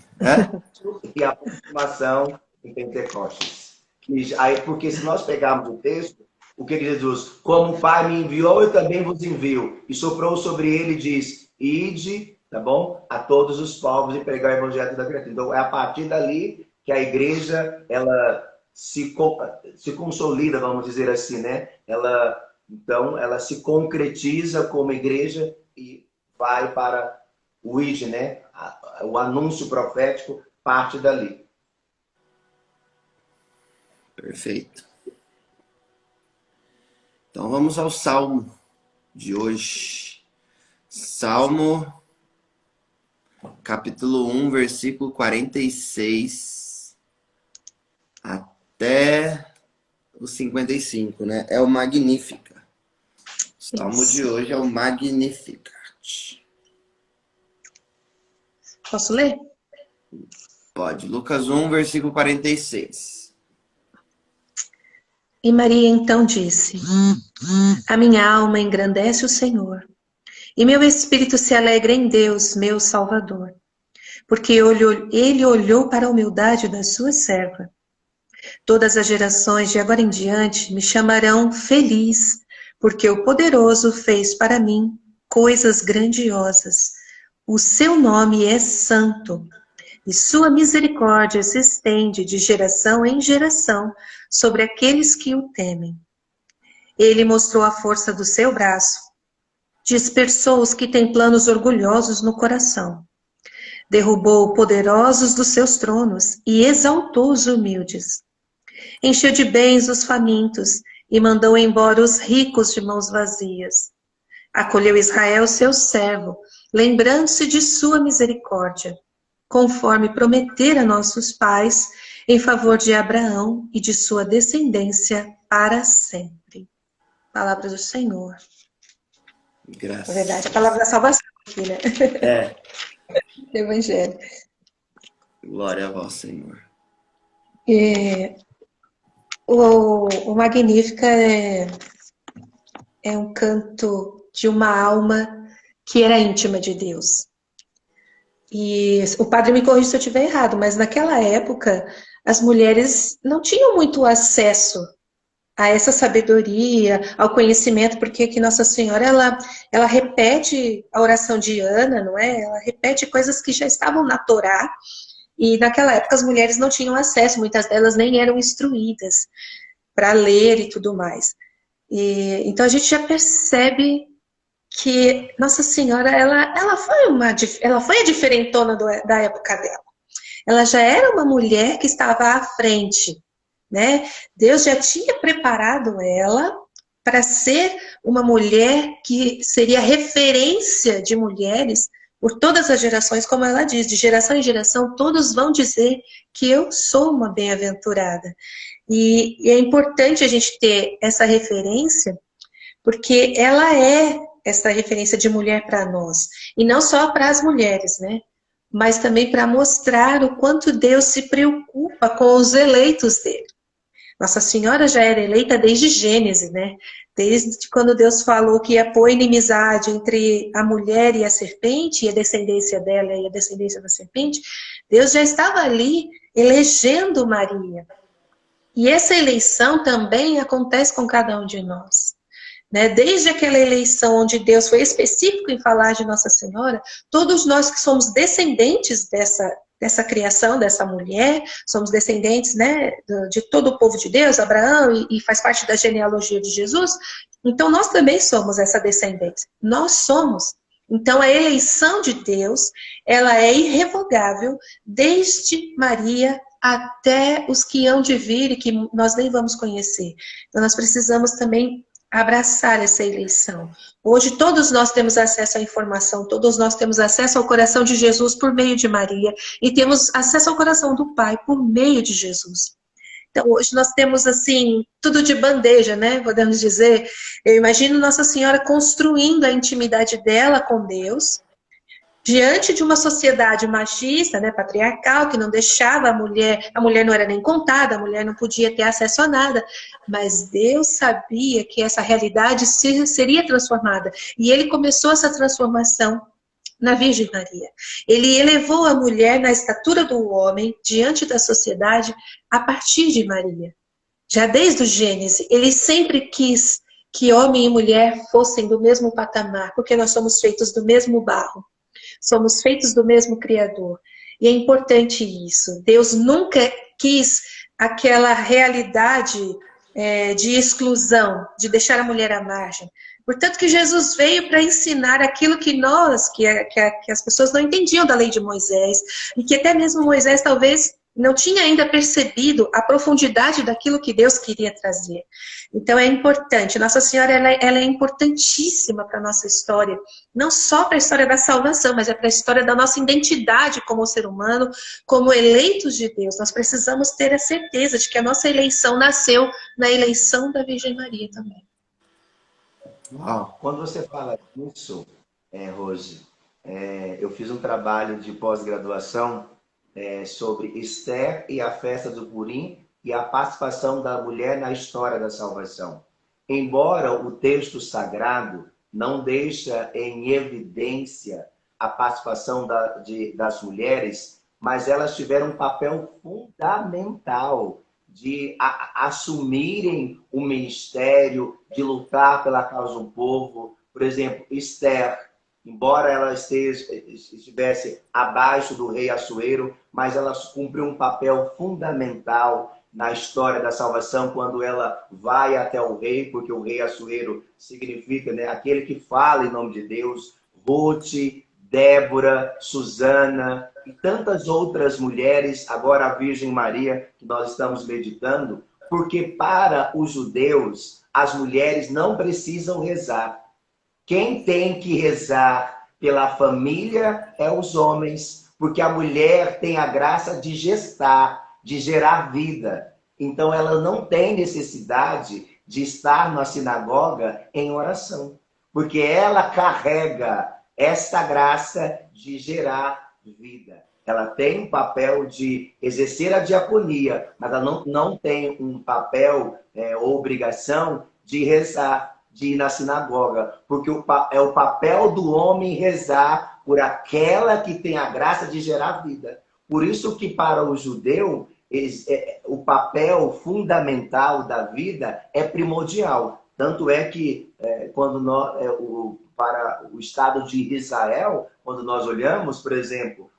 E a aproximação em Pentecostes. Porque se nós pegarmos o texto, o que Jesus? Como o Pai me enviou, eu também vos envio. E soprou sobre ele e diz: ide, tá bom? A todos os povos e pregar o evangelho da criatura. Então é a partir dali que a igreja ela se consolida, vamos dizer assim, né? Então ela se concretiza como igreja e vai para o ide, né? O anúncio profético parte dali. Perfeito. Então vamos ao Salmo de hoje. Salmo, capítulo 1, versículo 46 até o 55, né? É o Magnífica. O Salmo de hoje é o Magnificat. Posso ler? Pode. Lucas 1, versículo 46. E Maria então disse: a minha alma engrandece o Senhor, e meu espírito se alegra em Deus, meu Salvador, porque ele olhou para a humildade da sua serva. Todas as gerações de agora em diante me chamarão feliz, porque o Poderoso fez para mim coisas grandiosas. O seu nome é santo, e sua misericórdia se estende de geração em geração sobre aqueles que o temem. Ele mostrou a força do seu braço, dispersou os que têm planos orgulhosos no coração. derrubou poderosos dos seus tronos e exaltou os humildes. Encheu de bens os famintos e mandou embora os ricos de mãos vazias. Acolheu Israel, seu servo, lembrando-se de sua misericórdia, conforme prometera a nossos pais, em favor de Abraão e de sua descendência para sempre. Palavra do Senhor. Graças. Na verdade, a palavra da salvação aqui, né? É. Evangelho. Glória a vós, Senhor. O Magnífica é um canto de uma alma que era íntima de Deus. E o padre me corrige se eu estiver errado, mas naquela época as mulheres não tinham muito acesso a essa sabedoria, ao conhecimento, porque que Nossa Senhora, ela repete a oração de Ana, não é? Ela repete coisas que já estavam na Torá, e naquela época as mulheres não tinham acesso, muitas delas nem eram instruídas para ler e tudo mais. Então a gente já percebe que Nossa Senhora, ela foi a diferentona da época dela. Ela já era uma mulher que estava à frente, né? Deus já tinha preparado ela para ser uma mulher que seria referência de mulheres por todas as gerações, como ela diz, de geração em geração, todos vão dizer que eu sou uma bem-aventurada. E é importante a gente ter essa referência, porque ela é essa referência de mulher para nós. E não só para as mulheres, né? Mas também para mostrar o quanto Deus se preocupa com os eleitos dele. Nossa Senhora já era eleita desde Gênesis, né? Desde quando Deus falou que ia pôr inimizade entre a mulher e a serpente, e a descendência dela e a descendência da serpente, Deus já estava ali elegendo Maria. E essa eleição também acontece com cada um de nós. Né? Desde aquela eleição onde Deus foi específico em falar de Nossa Senhora, todos nós que somos descendentes dessa criação, dessa mulher, somos descendentes, né, de todo o povo de Deus, Abraão, e faz parte da genealogia de Jesus, então nós também somos essa descendência. Nós somos. Então a eleição de Deus, ela é irrevogável desde Maria até os que hão de vir e que nós nem vamos conhecer. Então nós precisamos também abraçar essa eleição. Hoje todos nós temos acesso à informação, todos nós temos acesso ao coração de Jesus por meio de Maria e temos acesso ao coração do Pai por meio de Jesus. Então hoje nós temos assim, tudo de bandeja, né? Podemos dizer. Eu imagino Nossa Senhora construindo a intimidade dela com Deus, diante de uma sociedade machista, né, patriarcal, que não deixava a mulher não era nem contada, a mulher não podia ter acesso a nada, mas Deus sabia que essa realidade seria transformada, e ele começou essa transformação na Virgem Maria. Ele elevou a mulher na estatura do homem, diante da sociedade, a partir de Maria. Já desde o Gênesis, ele sempre quis que homem e mulher fossem do mesmo patamar, porque nós somos feitos do mesmo barro. Somos feitos do mesmo Criador. E é importante isso. Deus nunca quis aquela realidade de exclusão, de deixar a mulher à margem. Portanto que Jesus veio para ensinar aquilo que que as pessoas não entendiam da lei de Moisés, e que até mesmo Moisés talvez não tinha ainda percebido a profundidade daquilo que Deus queria trazer. Então é importante, Nossa Senhora ela é importantíssima para a nossa história, não só para a história da salvação, mas é para a história da nossa identidade como ser humano, como eleitos de Deus. Nós precisamos ter a certeza de que a nossa eleição nasceu na eleição da Virgem Maria também. Uau. Quando você fala disso, Rose, eu fiz um trabalho de pós-graduação sobre Esther e a festa do Purim e a participação da mulher na história da salvação. Embora o texto sagrado não deixa em evidência a participação das mulheres, mas elas tiveram um papel fundamental de assumirem o ministério, de lutar pela causa do povo. Por exemplo, Esther, embora ela estivesse abaixo do rei Assuero, mas ela cumpriu um papel fundamental na história da salvação quando ela vai até o rei, porque o rei Assuero significa, né, aquele que fala em nome de Deus. Ruth, Débora, Susana e tantas outras mulheres, agora a Virgem Maria, que nós estamos meditando, porque para os judeus, as mulheres não precisam rezar. Quem tem que rezar pela família é os homens, porque a mulher tem a graça de gestar, de gerar vida. Então ela não tem necessidade de estar na sinagoga em oração, porque ela carrega esta graça de gerar vida. Ela tem um papel de exercer a diaconia, mas ela não tem um papel ou obrigação de rezar, de ir na sinagoga, porque é o papel do homem rezar por aquela que tem a graça de gerar vida. Por isso que para o judeu, o papel fundamental da vida é primordial. Tanto é que quando para o Estado de Israel, quando nós olhamos, por exemplo,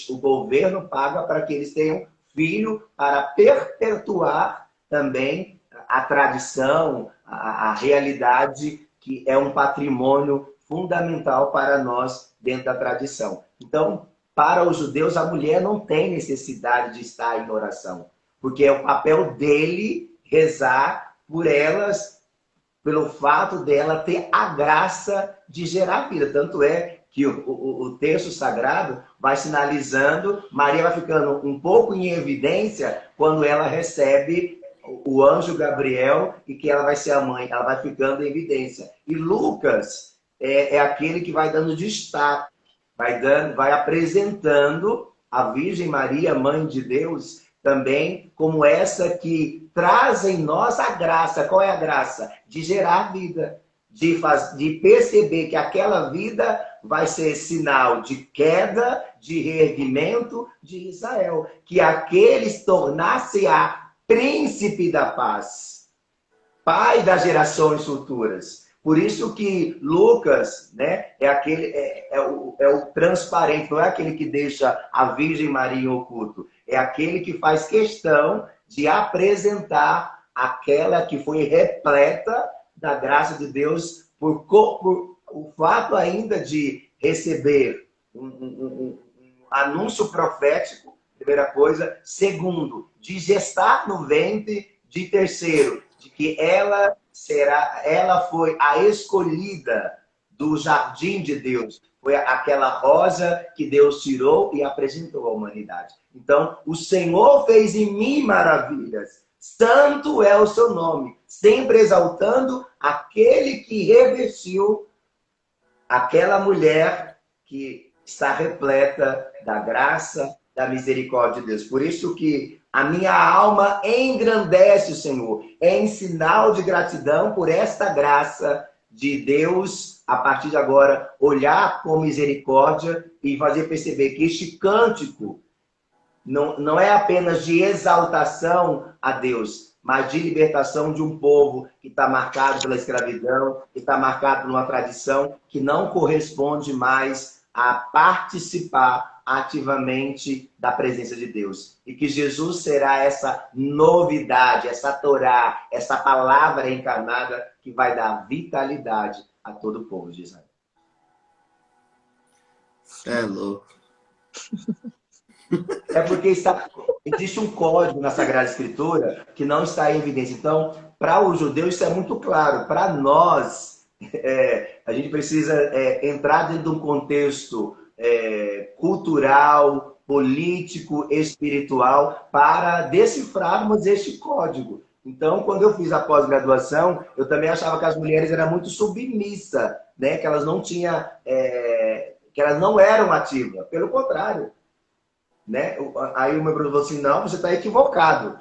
o governo paga para que eles tenham filho para perpetuar também a tradição, a realidade, que é um patrimônio fundamental para nós dentro da tradição. Então, para os judeus, a mulher não tem necessidade de estar em oração, porque é o papel dele rezar por elas, pelo fato dela ter a graça de gerar vida. Tanto é que o texto sagrado vai sinalizando, Maria vai ficando um pouco em evidência quando ela recebe o anjo Gabriel e que ela vai ser a mãe, ela vai ficando em evidência. E Lucas é aquele que vai dando destaque, vai apresentando a Virgem Maria, Mãe de Deus, também como essa que traz em nós a graça. Qual é a graça? De gerar vida, de perceber que aquela vida vai ser sinal de queda, de reerguimento de Israel, que aqueles tornar-se-á príncipe da paz, pai das gerações futuras. Por isso que Lucas, né, é o transparente, não é aquele que deixa a Virgem Maria em oculto, é aquele que faz questão de apresentar aquela que foi repleta da graça de Deus por o fato ainda de receber um anúncio profético, primeira coisa. Segundo, de gestar no ventre. De terceiro, de que ela foi a escolhida do jardim de Deus. Foi aquela rosa que Deus tirou e apresentou à humanidade. Então, o Senhor fez em mim maravilhas. Santo é o seu nome. Sempre exaltando aquele que revestiu aquela mulher que está repleta da graça, da misericórdia de Deus. Por isso que a minha alma engrandece o Senhor, em sinal de gratidão por esta graça de Deus, a partir de agora, olhar com misericórdia e fazer perceber que este cântico não é apenas de exaltação a Deus, mas de libertação de um povo que está marcado pela escravidão, que está marcado por uma tradição que não corresponde mais a participar ativamente da presença de Deus. E que Jesus será essa novidade, essa Torá, essa palavra encarnada que vai dar vitalidade a todo o povo de Israel. É louco. É porque existe um código na Sagrada Escritura que não está em evidência. Então, para o judeu isso é muito claro. Para nós, a gente precisa entrar dentro de um contexto cultural, político, espiritual, para decifrarmos este código. Então, quando eu fiz a pós-graduação, eu também achava que as mulheres eram muito submissas, né? Que elas não tinham, que elas não eram ativas. Pelo contrário. Né? Aí o meu professor falou assim, não, você está equivocado.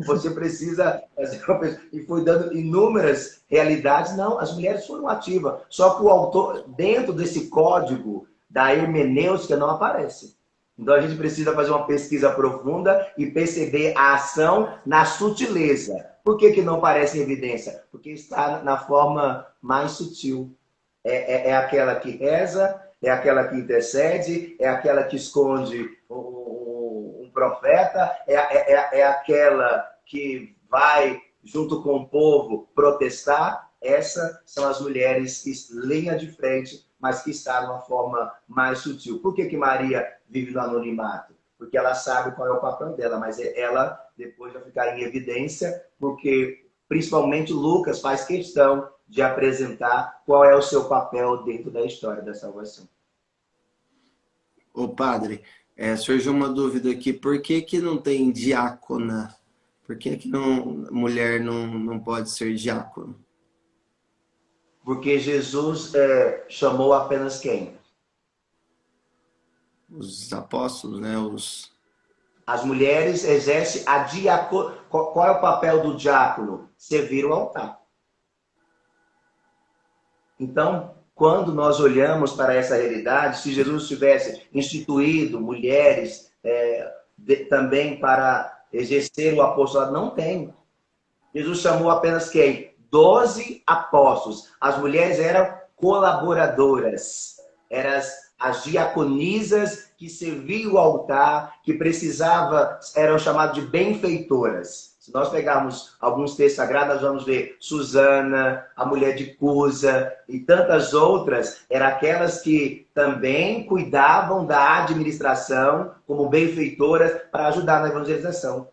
Você precisa fazer uma pessoa. E foi dando inúmeras realidades. Não, as mulheres foram ativas. Só que o autor, dentro desse código da hermenêutica, não aparece. Então a gente precisa fazer uma pesquisa profunda e perceber a ação na sutileza. Por que não aparece em evidência? Porque está na forma mais sutil. É aquela que reza, é aquela que intercede, é aquela que esconde um profeta, é aquela que vai, junto com o povo, protestar, Essas são as mulheres que linha de frente, mas que está de uma forma mais sutil. Por que Maria vive no anonimato? Porque ela sabe qual é o papel dela, mas ela depois vai ficar em evidência, porque principalmente Lucas faz questão de apresentar qual é o seu papel dentro da história da salvação. Ô padre, surgiu uma dúvida aqui, por que que não tem diácona? Por que que mulher não pode ser diácono? Porque Jesus chamou apenas quem? Os apóstolos, né? As mulheres exercem a diácono. Qual é o papel do diácono? Servir o altar. Então, quando nós olhamos para essa realidade, se Jesus tivesse instituído mulheres também para exercer o apostolado, não tem. Jesus chamou apenas quem? 12 apóstolos. As mulheres eram colaboradoras, eram as diaconisas que serviam o altar, que eram chamadas de benfeitoras. Se nós pegarmos alguns textos sagrados, nós vamos ver Susana, a mulher de Cusa e tantas outras, eram aquelas que também cuidavam da administração como benfeitoras para ajudar na evangelização.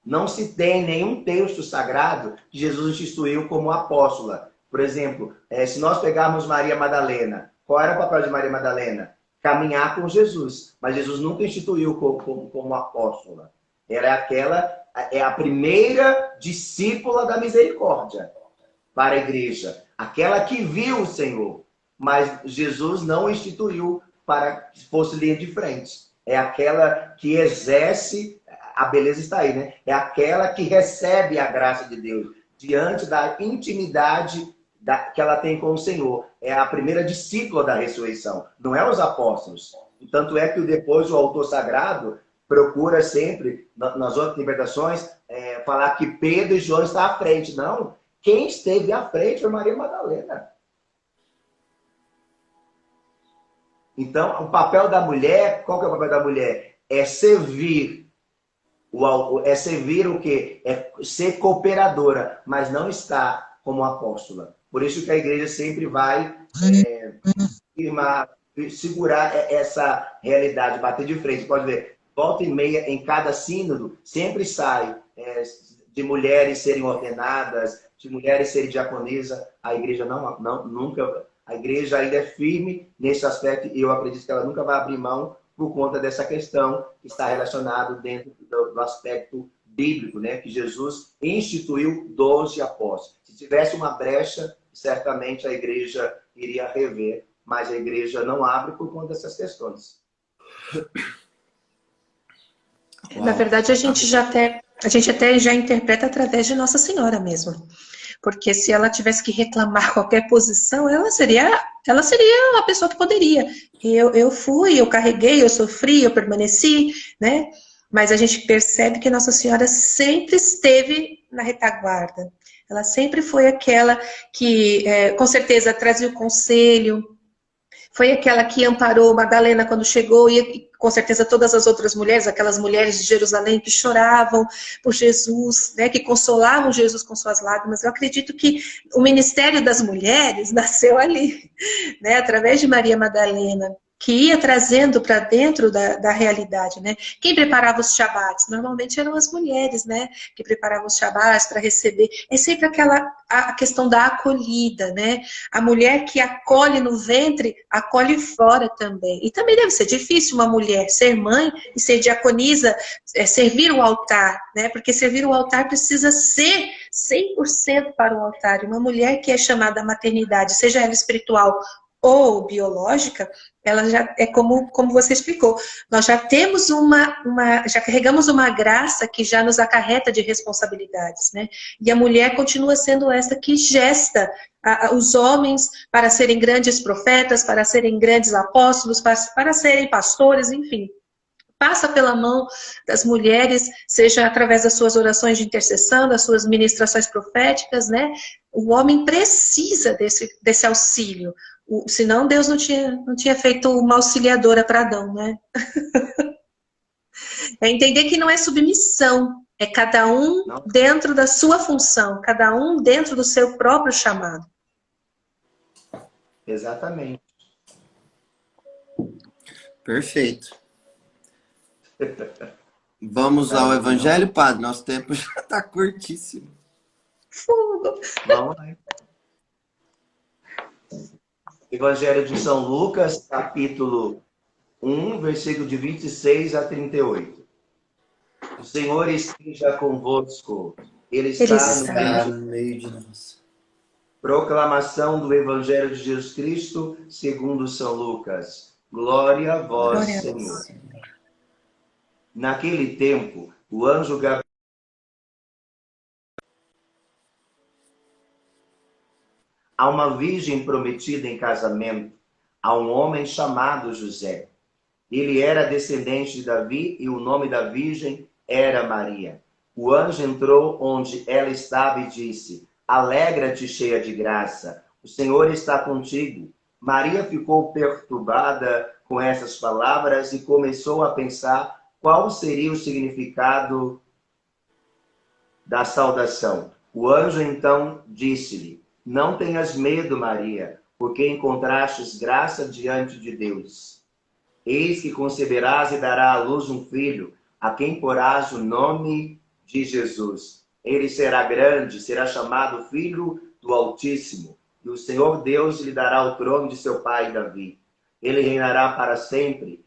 Não se tem nenhum texto sagrado que Jesus instituiu como apóstola. Por exemplo, se nós pegarmos Maria Madalena, qual era o papel de Maria Madalena? Caminhar com Jesus. Mas Jesus nunca instituiu como apóstola. É a primeira discípula da misericórdia para a igreja. Aquela que viu o Senhor. Mas Jesus não instituiu para que fosse linha de frente. É aquela que exerce, a beleza está aí, né? É aquela que recebe a graça de Deus diante da intimidade que ela tem com o Senhor. É a primeira discípula da ressurreição. Não é os apóstolos. Tanto é que depois o autor sagrado procura sempre, nas outras libertações, falar que Pedro e João estão à frente. Não. Quem esteve à frente foi Maria Madalena. Então, o papel da mulher, qual que é o papel da mulher? É servir. É servir o quê? É ser cooperadora, mas não está como apóstola. Por isso que a igreja sempre vai segurar essa realidade, bater de frente. Pode ver, volta e meia em cada sínodo, sempre sai de mulheres serem ordenadas, de mulheres serem diaconisas. A igreja nunca... A igreja ainda é firme nesse aspecto e eu acredito que ela nunca vai abrir mão por conta dessa questão que está relacionada dentro do aspecto bíblico, né? Que Jesus instituiu 12 apóstolos. Se tivesse uma brecha, certamente a igreja iria rever, mas a igreja não abre por conta dessas questões. Na verdade, a gente até já interpreta através de Nossa Senhora mesmo. Porque se ela tivesse que reclamar qualquer posição, ela seria a pessoa que poderia. Eu fui, eu carreguei, eu sofri, eu permaneci, né? Mas a gente percebe que Nossa Senhora sempre esteve na retaguarda. Ela sempre foi aquela que, com certeza, trazia o conselho. Foi aquela que amparou Madalena quando chegou e com certeza todas as outras mulheres, aquelas mulheres de Jerusalém que choravam por Jesus, né, que consolavam Jesus com suas lágrimas. Eu acredito que o ministério das mulheres nasceu ali, né, através de Maria Madalena, que ia trazendo para dentro da realidade, né? Quem preparava os shabates? Normalmente eram as mulheres, né? Que preparavam os shabates para receber. É sempre a questão da acolhida, né? A mulher que acolhe no ventre, acolhe fora também. E também deve ser difícil uma mulher ser mãe e ser diaconisa, servir o altar, né? Porque servir o altar precisa ser 100% para o altar. E uma mulher que é chamada à maternidade, seja ela espiritual ou biológica, ela já é como você explicou, nós já temos já carregamos uma graça que já nos acarreta de responsabilidades, né? E a mulher continua sendo essa que gesta os homens para serem grandes profetas, para serem grandes apóstolos, para serem pastores, enfim. Passa pela mão das mulheres, seja através das suas orações de intercessão, das suas ministrações proféticas, né? O homem precisa desse auxílio. Senão Deus não tinha feito uma auxiliadora para Adão, né? É entender que não é submissão, É cada um Não? dentro da sua função, cada um dentro do seu próprio chamado. Exatamente. Perfeito. Vamos ao Evangelho, Padre? Nosso tempo já está curtíssimo. Fogo. Vamos lá. Evangelho de São Lucas, capítulo 1, versículo de 26 a 38. O Senhor esteja convosco. Ele está No meio de nós. Proclamação do Evangelho de Jesus Cristo, segundo São Lucas. Glória a vós, Glória a Senhor. Naquele tempo, o anjo Gabriel a uma virgem prometida em casamento a um homem chamado José. Ele era descendente de Davi e o nome da virgem era Maria. O anjo entrou onde ela estava e disse: Alegra-te, cheia de graça, o Senhor está contigo. Maria ficou perturbada com essas palavras e começou a pensar qual seria o significado da saudação. O anjo então disse-lhe: Não tenhas medo, Maria, porque encontrastes graça diante de Deus. Eis que conceberás e dará à luz um filho, a quem porás o nome de Jesus. Ele será grande, será chamado Filho do Altíssimo, e o Senhor Deus lhe dará o trono de seu pai Davi. Ele reinará para sempre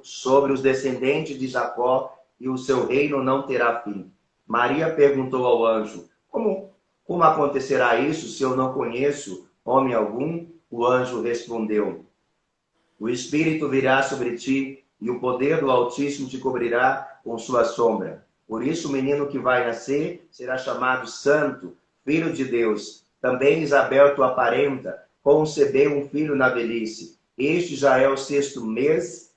sobre os descendentes de Jacó, e o seu reino não terá fim. Maria perguntou ao anjo: Como acontecerá isso se eu não conheço homem algum? O anjo respondeu: O Espírito virá sobre ti e o poder do Altíssimo te cobrirá com sua sombra. Por isso o menino que vai nascer será chamado Santo, Filho de Deus. Também Isabel, tua parenta, concebeu um filho na velhice. Este já é o 6º mês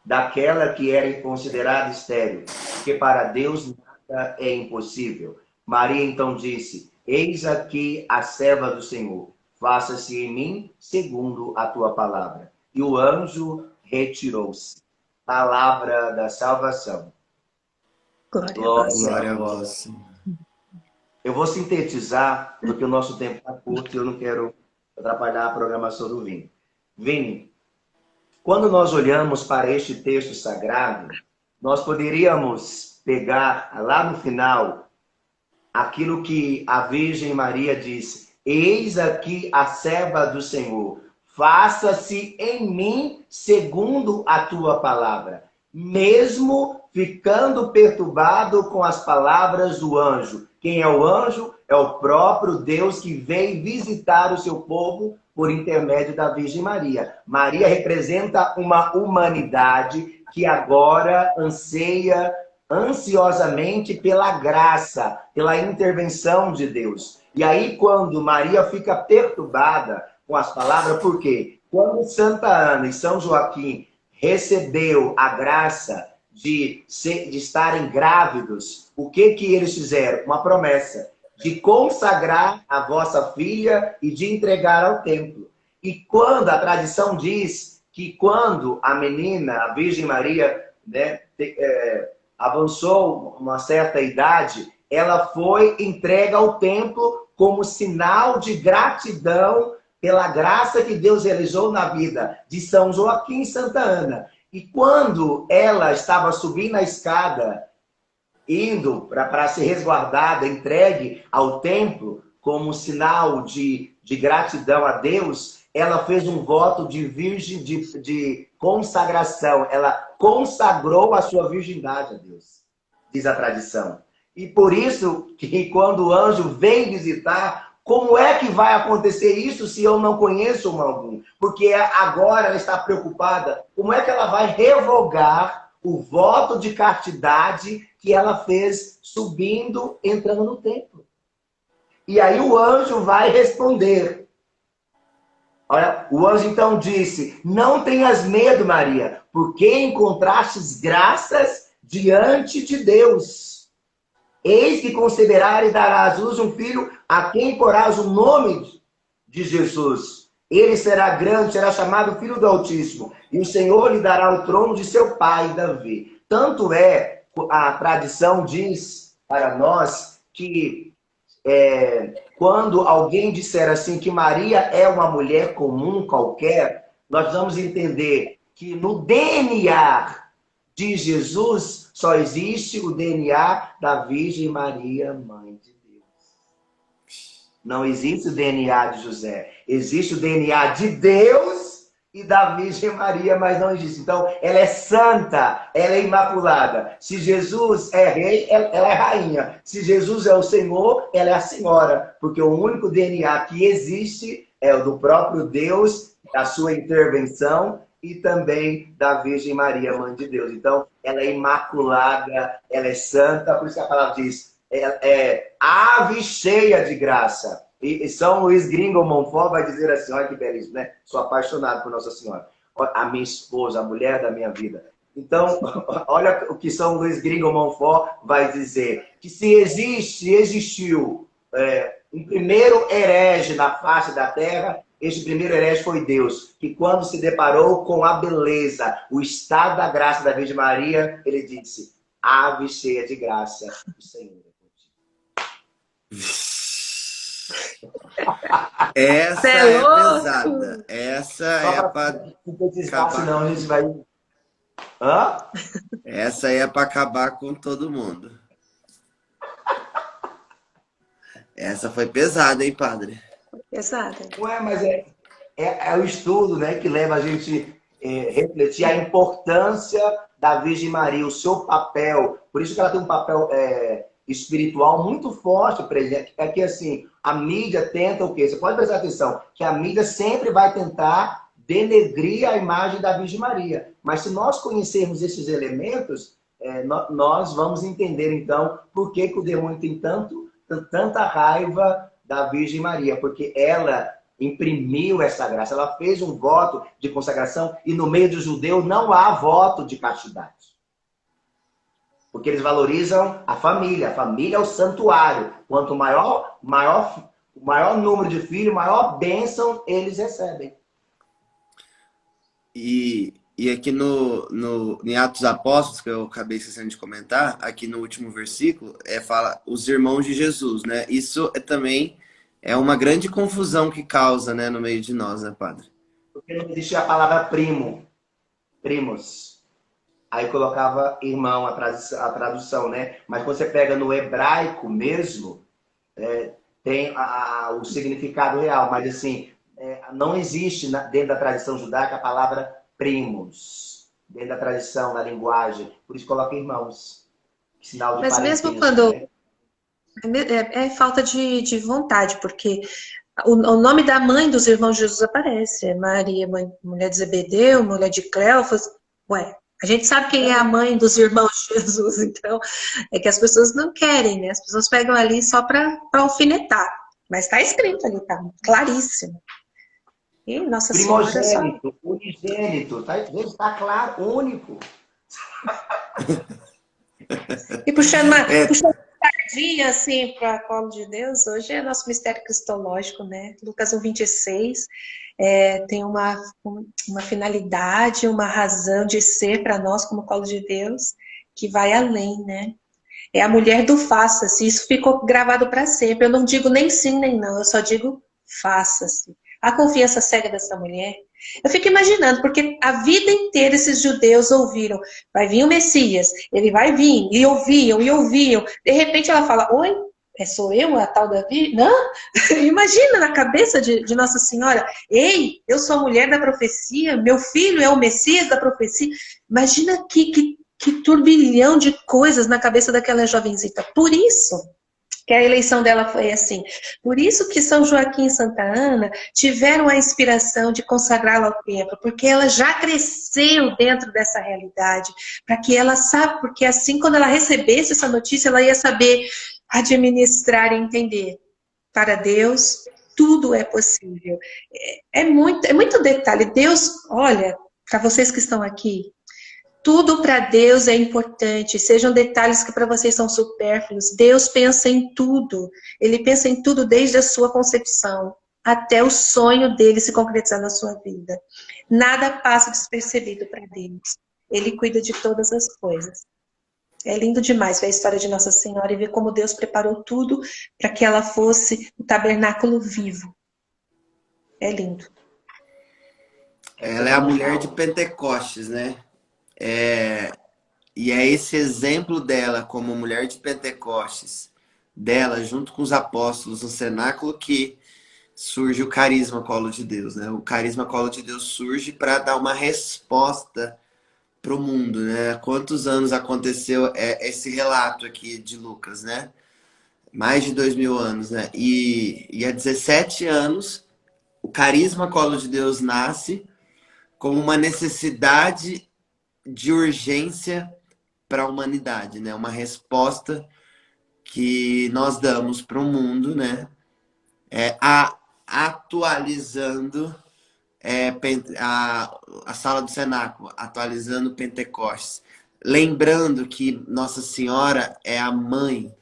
daquela que era considerada estéril, porque para Deus nada é impossível. Maria então disse: Eis aqui a serva do Senhor, faça-se em mim segundo a tua palavra. E o anjo retirou-se. Palavra da salvação. Glória a vós. Eu vou sintetizar, porque o nosso tempo está curto e eu não quero atrapalhar a programação do Vini. Vini, quando nós olhamos para este texto sagrado, nós poderíamos pegar lá no final aquilo que a Virgem Maria disse: Eis aqui a serva do Senhor, faça-se em mim segundo a tua palavra. Mesmo ficando perturbado com as palavras do anjo. Quem é o anjo? É o próprio Deus que vem visitar o seu povo por intermédio da Virgem Maria. Maria representa uma humanidade que agora anseia ansiosamente pela graça, pela intervenção de Deus. E aí, quando Maria fica perturbada com as palavras, por quê? Quando Santa Ana e São Joaquim recebeu a graça de estarem grávidos, o que eles fizeram? Uma promessa de consagrar a vossa filha e de entregar ao templo. E quando a tradição diz que quando a menina, a Virgem Maria, né, avançou uma certa idade, ela foi entregue ao templo como sinal de gratidão pela graça que Deus realizou na vida de São Joaquim e Santa Ana. E quando ela estava subindo a escada, indo para ser resguardada, entregue ao templo, como sinal de gratidão a Deus, ela fez um voto de virgem, de consagração. Ela consagrou a sua virgindade a Deus, diz a tradição. E por isso que quando o anjo vem visitar, como é que vai acontecer isso se eu não conheço algum? Porque agora ela está preocupada. Como é que ela vai revogar o voto de castidade que ela fez subindo, entrando no templo? E aí o anjo vai responder. Olha, o anjo então disse: Não tenhas medo, Maria, porque encontrastes graças diante de Deus. Eis que conceberás e darás à luz um filho, a quem porás o nome de Jesus. Ele será grande, será chamado Filho do Altíssimo, e o Senhor lhe dará o trono de seu pai Davi. Tanto é a tradição diz para nós que quando alguém disser assim que Maria é uma mulher comum qualquer, nós vamos entender que no DNA de Jesus só existe o DNA da Virgem Maria, Mãe de Deus. Não existe o DNA de José. Existe o DNA de Deus e da Virgem Maria, mas não existe. Então, ela é santa, ela é imaculada. Se Jesus é rei, ela é rainha. Se Jesus é o Senhor, ela é a senhora. Porque o único DNA que existe é o do próprio Deus, da sua intervenção e também da Virgem Maria, Mãe de Deus. Então, ela é imaculada, ela é santa, por isso que a palavra diz, é ave cheia de graça. E São Luís Gringo Montfort vai dizer assim, olha que belíssimo, né? Sou apaixonado por Nossa Senhora. A minha esposa, a mulher da minha vida. Então, olha o que São Luís Gringo Montfort vai dizer. Que se existiu um primeiro herege na face da terra, este primeiro herege foi Deus, que quando se deparou com a beleza, o estado da graça da Virgem Maria, ele disse, ave cheia de graça, o Senhor é contigo. Essa é pesada. Essa é para senão a gente vai... Hã? Essa é para acabar com todo mundo. Essa foi pesada, hein, padre? Pesada. Ué, mas é o estudo, né, que leva a gente refletir a importância da Virgem Maria, o seu papel. Por isso que ela tem um papel espiritual muito forte, presente. É que, assim, a mídia tenta o quê? Você pode prestar atenção, que a mídia sempre vai tentar denegrir a imagem da Virgem Maria. Mas se nós conhecermos esses elementos, nós vamos entender, então, por que o demônio tem tanta raiva da Virgem Maria, porque ela imprimiu essa graça, ela fez um voto de consagração e no meio do judeu não há voto de castidade. Porque eles valorizam a família é o santuário. Quanto maior número de filhos, maior bênção eles recebem. E aqui em Atos Apóstolos, que eu acabei esquecendo de comentar, aqui no último versículo, fala os irmãos de Jesus, né? Isso também é uma grande confusão que causa, né, no meio de nós, né, padre? Porque não existia a palavra primo, primos. Aí colocava irmão, a tradução, né? Mas quando você pega no hebraico mesmo, tem o significado real. Mas assim, não existe dentro da tradição judaica a palavra primos. Dentro da tradição, da linguagem. Por isso coloca irmãos. Sinal de Mas parentesco, mesmo quando... né? É falta de vontade, porque o nome da mãe dos irmãos de Jesus aparece. Maria, mulher de Zebedeu, mulher de Cleofas. Ué, a gente sabe quem é a mãe dos irmãos de Jesus, então é que as pessoas não querem, né? As pessoas pegam ali só para alfinetar. Mas está escrito ali, tá claríssimo. E Nossa Senhora só... Primogênito, unigênito, está claro, único. E puxando uma sardinha assim para a colo de Deus, hoje é nosso mistério cristológico, né? Lucas 1:26 tem uma finalidade, uma razão de ser para nós como colo de Deus que vai além, né? É a mulher do faça-se, isso ficou gravado para sempre. Eu não digo nem sim nem não, eu só digo faça-se. A confiança cega dessa mulher. Eu fico imaginando, porque a vida inteira esses judeus ouviram, vai vir o Messias, ele vai vir, e ouviam, e ouviam. De repente ela fala, oi, sou eu a tal Davi? Não? Imagina na cabeça de Nossa Senhora, ei, eu sou a mulher da profecia, meu filho é o Messias da profecia. Imagina que turbilhão de coisas na cabeça daquela jovenzita. Por isso que a eleição dela foi assim. Por isso que São Joaquim e Santa Ana tiveram a inspiração de consagrá-la ao templo, porque ela já cresceu dentro dessa realidade, para que ela saiba, porque assim, quando ela recebesse essa notícia, ela ia saber administrar e entender. Para Deus, tudo é possível. É muito detalhe. Deus, olha, para vocês que estão aqui, tudo para Deus é importante, sejam detalhes que para vocês são supérfluos. Deus pensa em tudo. Ele pensa em tudo desde a sua concepção até o sonho dele se concretizar na sua vida. Nada passa despercebido para Deus. Ele cuida de todas as coisas. É lindo demais ver a história de Nossa Senhora e ver como Deus preparou tudo para que ela fosse o tabernáculo vivo. É lindo. É Ela é a mulher de fenomenal. Pentecostes, né? E é esse exemplo dela como mulher de Pentecostes, dela junto com os apóstolos no cenáculo, que surge o carisma Colo de Deus, né? O carisma Colo de Deus surge para dar uma resposta para o mundo, né? Há quantos anos aconteceu esse relato aqui de Lucas, né? Mais de 2000 anos, né? E há 17 anos o carisma Colo de Deus nasce como uma necessidade de urgência para a humanidade, né? Uma resposta que nós damos para o mundo, né? Atualizando a sala do cenáculo, atualizando Pentecostes. Lembrando que Nossa Senhora é a mãe,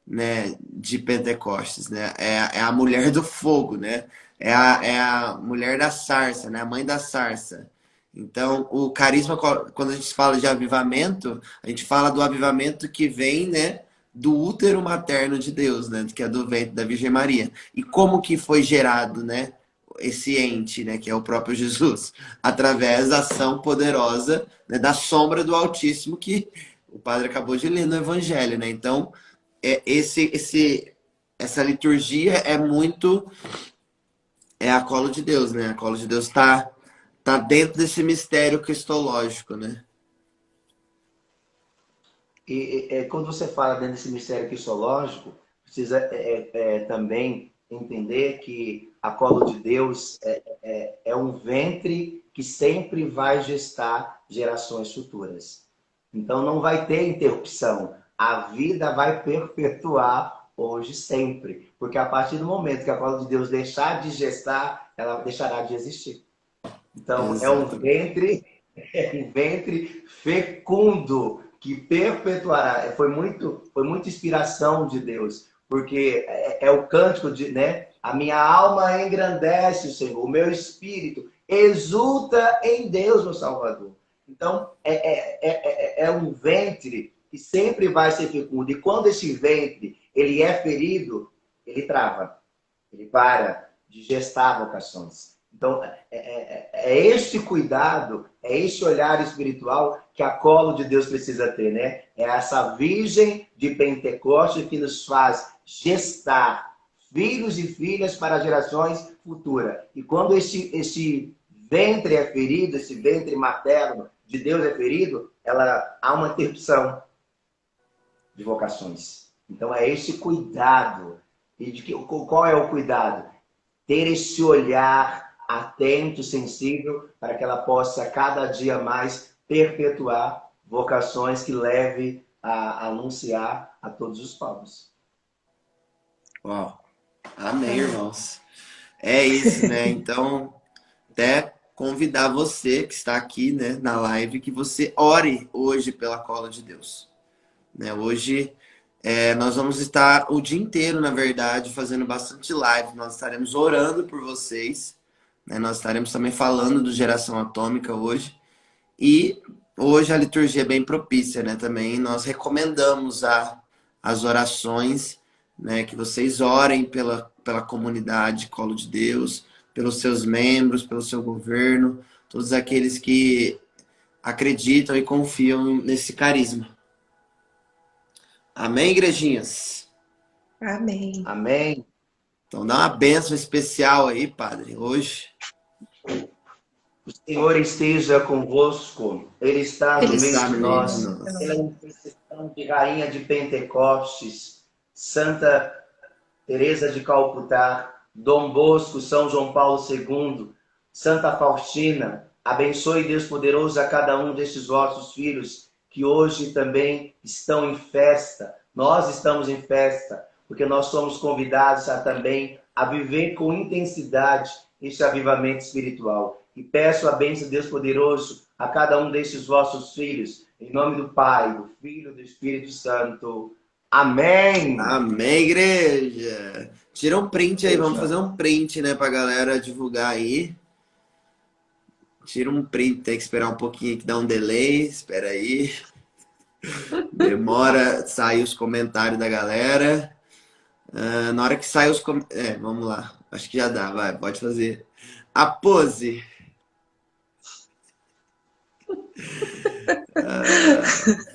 né, de Pentecostes, né? É a mulher do fogo, né? É a mulher da sarça, né? A mãe da sarça. Então, o carisma, quando a gente fala de avivamento, a gente fala do avivamento que vem, né, do útero materno de Deus, né, que é do ventre da Virgem Maria. E como que foi gerado, né, esse ente, né, que é o próprio Jesus, através da ação poderosa, né, da sombra do Altíssimo, que o padre acabou de ler no Evangelho, né? Então, essa liturgia é muito a colo de Deus, né? A colo de Deus tá dentro desse mistério cristológico, né? Quando você fala dentro desse mistério cristológico, precisa também entender que a colo de Deus é um ventre que sempre vai gestar gerações futuras. Então não vai ter interrupção. A vida vai perpetuar hoje sempre. Porque a partir do momento que a colo de Deus deixar de gestar, ela deixará de existir. Então Exatamente. é um ventre fecundo que perpetuará. Foi muita inspiração de Deus, porque é o cântico de, né? A minha alma engrandece o Senhor, o meu espírito exulta em Deus, meu Salvador. Então, é um ventre que sempre vai ser fecundo. E quando esse ventre ele é ferido, ele trava, ele para de gestar vocações. Então, esse cuidado, é esse olhar espiritual que a colo de Deus precisa ter, né? É essa virgem de Pentecostes que nos faz gestar filhos e filhas para gerações futuras. E quando esse ventre é ferido, esse ventre materno de Deus é ferido, há uma interrupção de vocações. Então, é esse cuidado. E qual é o cuidado? Ter esse olhar atento, sensível, para que ela possa cada dia mais perpetuar vocações que leve a anunciar a todos os povos. Uau. Amém, irmãos. É isso, né? Então, até convidar você que está aqui, né, na live, que você ore hoje pela cola de Deus. Né? Hoje nós vamos estar o dia inteiro, na verdade, fazendo bastante live. Nós estaremos orando por vocês, né? Nós estaremos também falando do Geração Atômica hoje. E hoje a liturgia é bem propícia, né? Também nós recomendamos as orações, né? Que vocês orem pela comunidade Colo de Deus, pelos seus membros, pelo seu governo, todos aqueles que acreditam e confiam nesse carisma. Amém, igrejinhas? Amém. Amém. Então dá uma bênção especial aí, Padre, hoje. O Senhor esteja convosco, Ele está no Ele meio está de No meio de nós, nós. pela intercessão de Rainha de Pentecostes, Santa Teresa de Calcutá, Dom Bosco, São João Paulo II, Santa Faustina, abençoe Deus poderoso a cada um destes vossos filhos que hoje também estão em festa. Nós estamos em festa, porque nós somos convidados também a viver com intensidade este avivamento espiritual. E peço a bênção de Deus poderoso a cada um destes vossos filhos, em nome do Pai, do Filho e do Espírito Santo. Amém! Amém, igreja! Tira um print aí, vamos Igreja. fazer um print, né, pra galera divulgar aí. Tira um print, tem que esperar um pouquinho que dá um delay, espera aí. Demora sair os comentários da galera. Na hora que sai os comentários. Vamos lá. Acho que já dá, vai, pode fazer. A pose.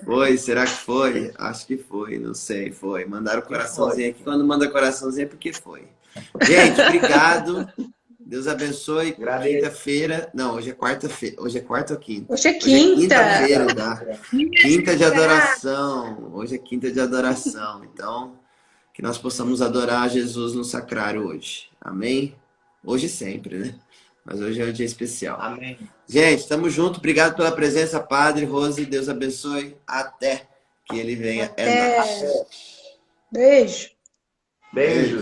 Foi? Será que foi? Acho que foi, não sei, foi. Mandaram coraçãozinho aqui. Quando manda coraçãozinho é porque foi. Gente, obrigado. Deus abençoe. Quinta-feira. Não, hoje é quarta-feira. Hoje é quarta ou quinta? Hoje é Hoje é quinta. quinta-feira, tá? Quinta de adoração. Hoje é quinta de adoração. Então, que nós possamos adorar Jesus no sacrário hoje. Amém? Hoje sempre, né? Mas hoje é um dia especial. Amém. Gente, tamo junto. Obrigado pela presença, Padre Rose. Deus abençoe. Até que ele venha. É nóis. Beijo. Beijo.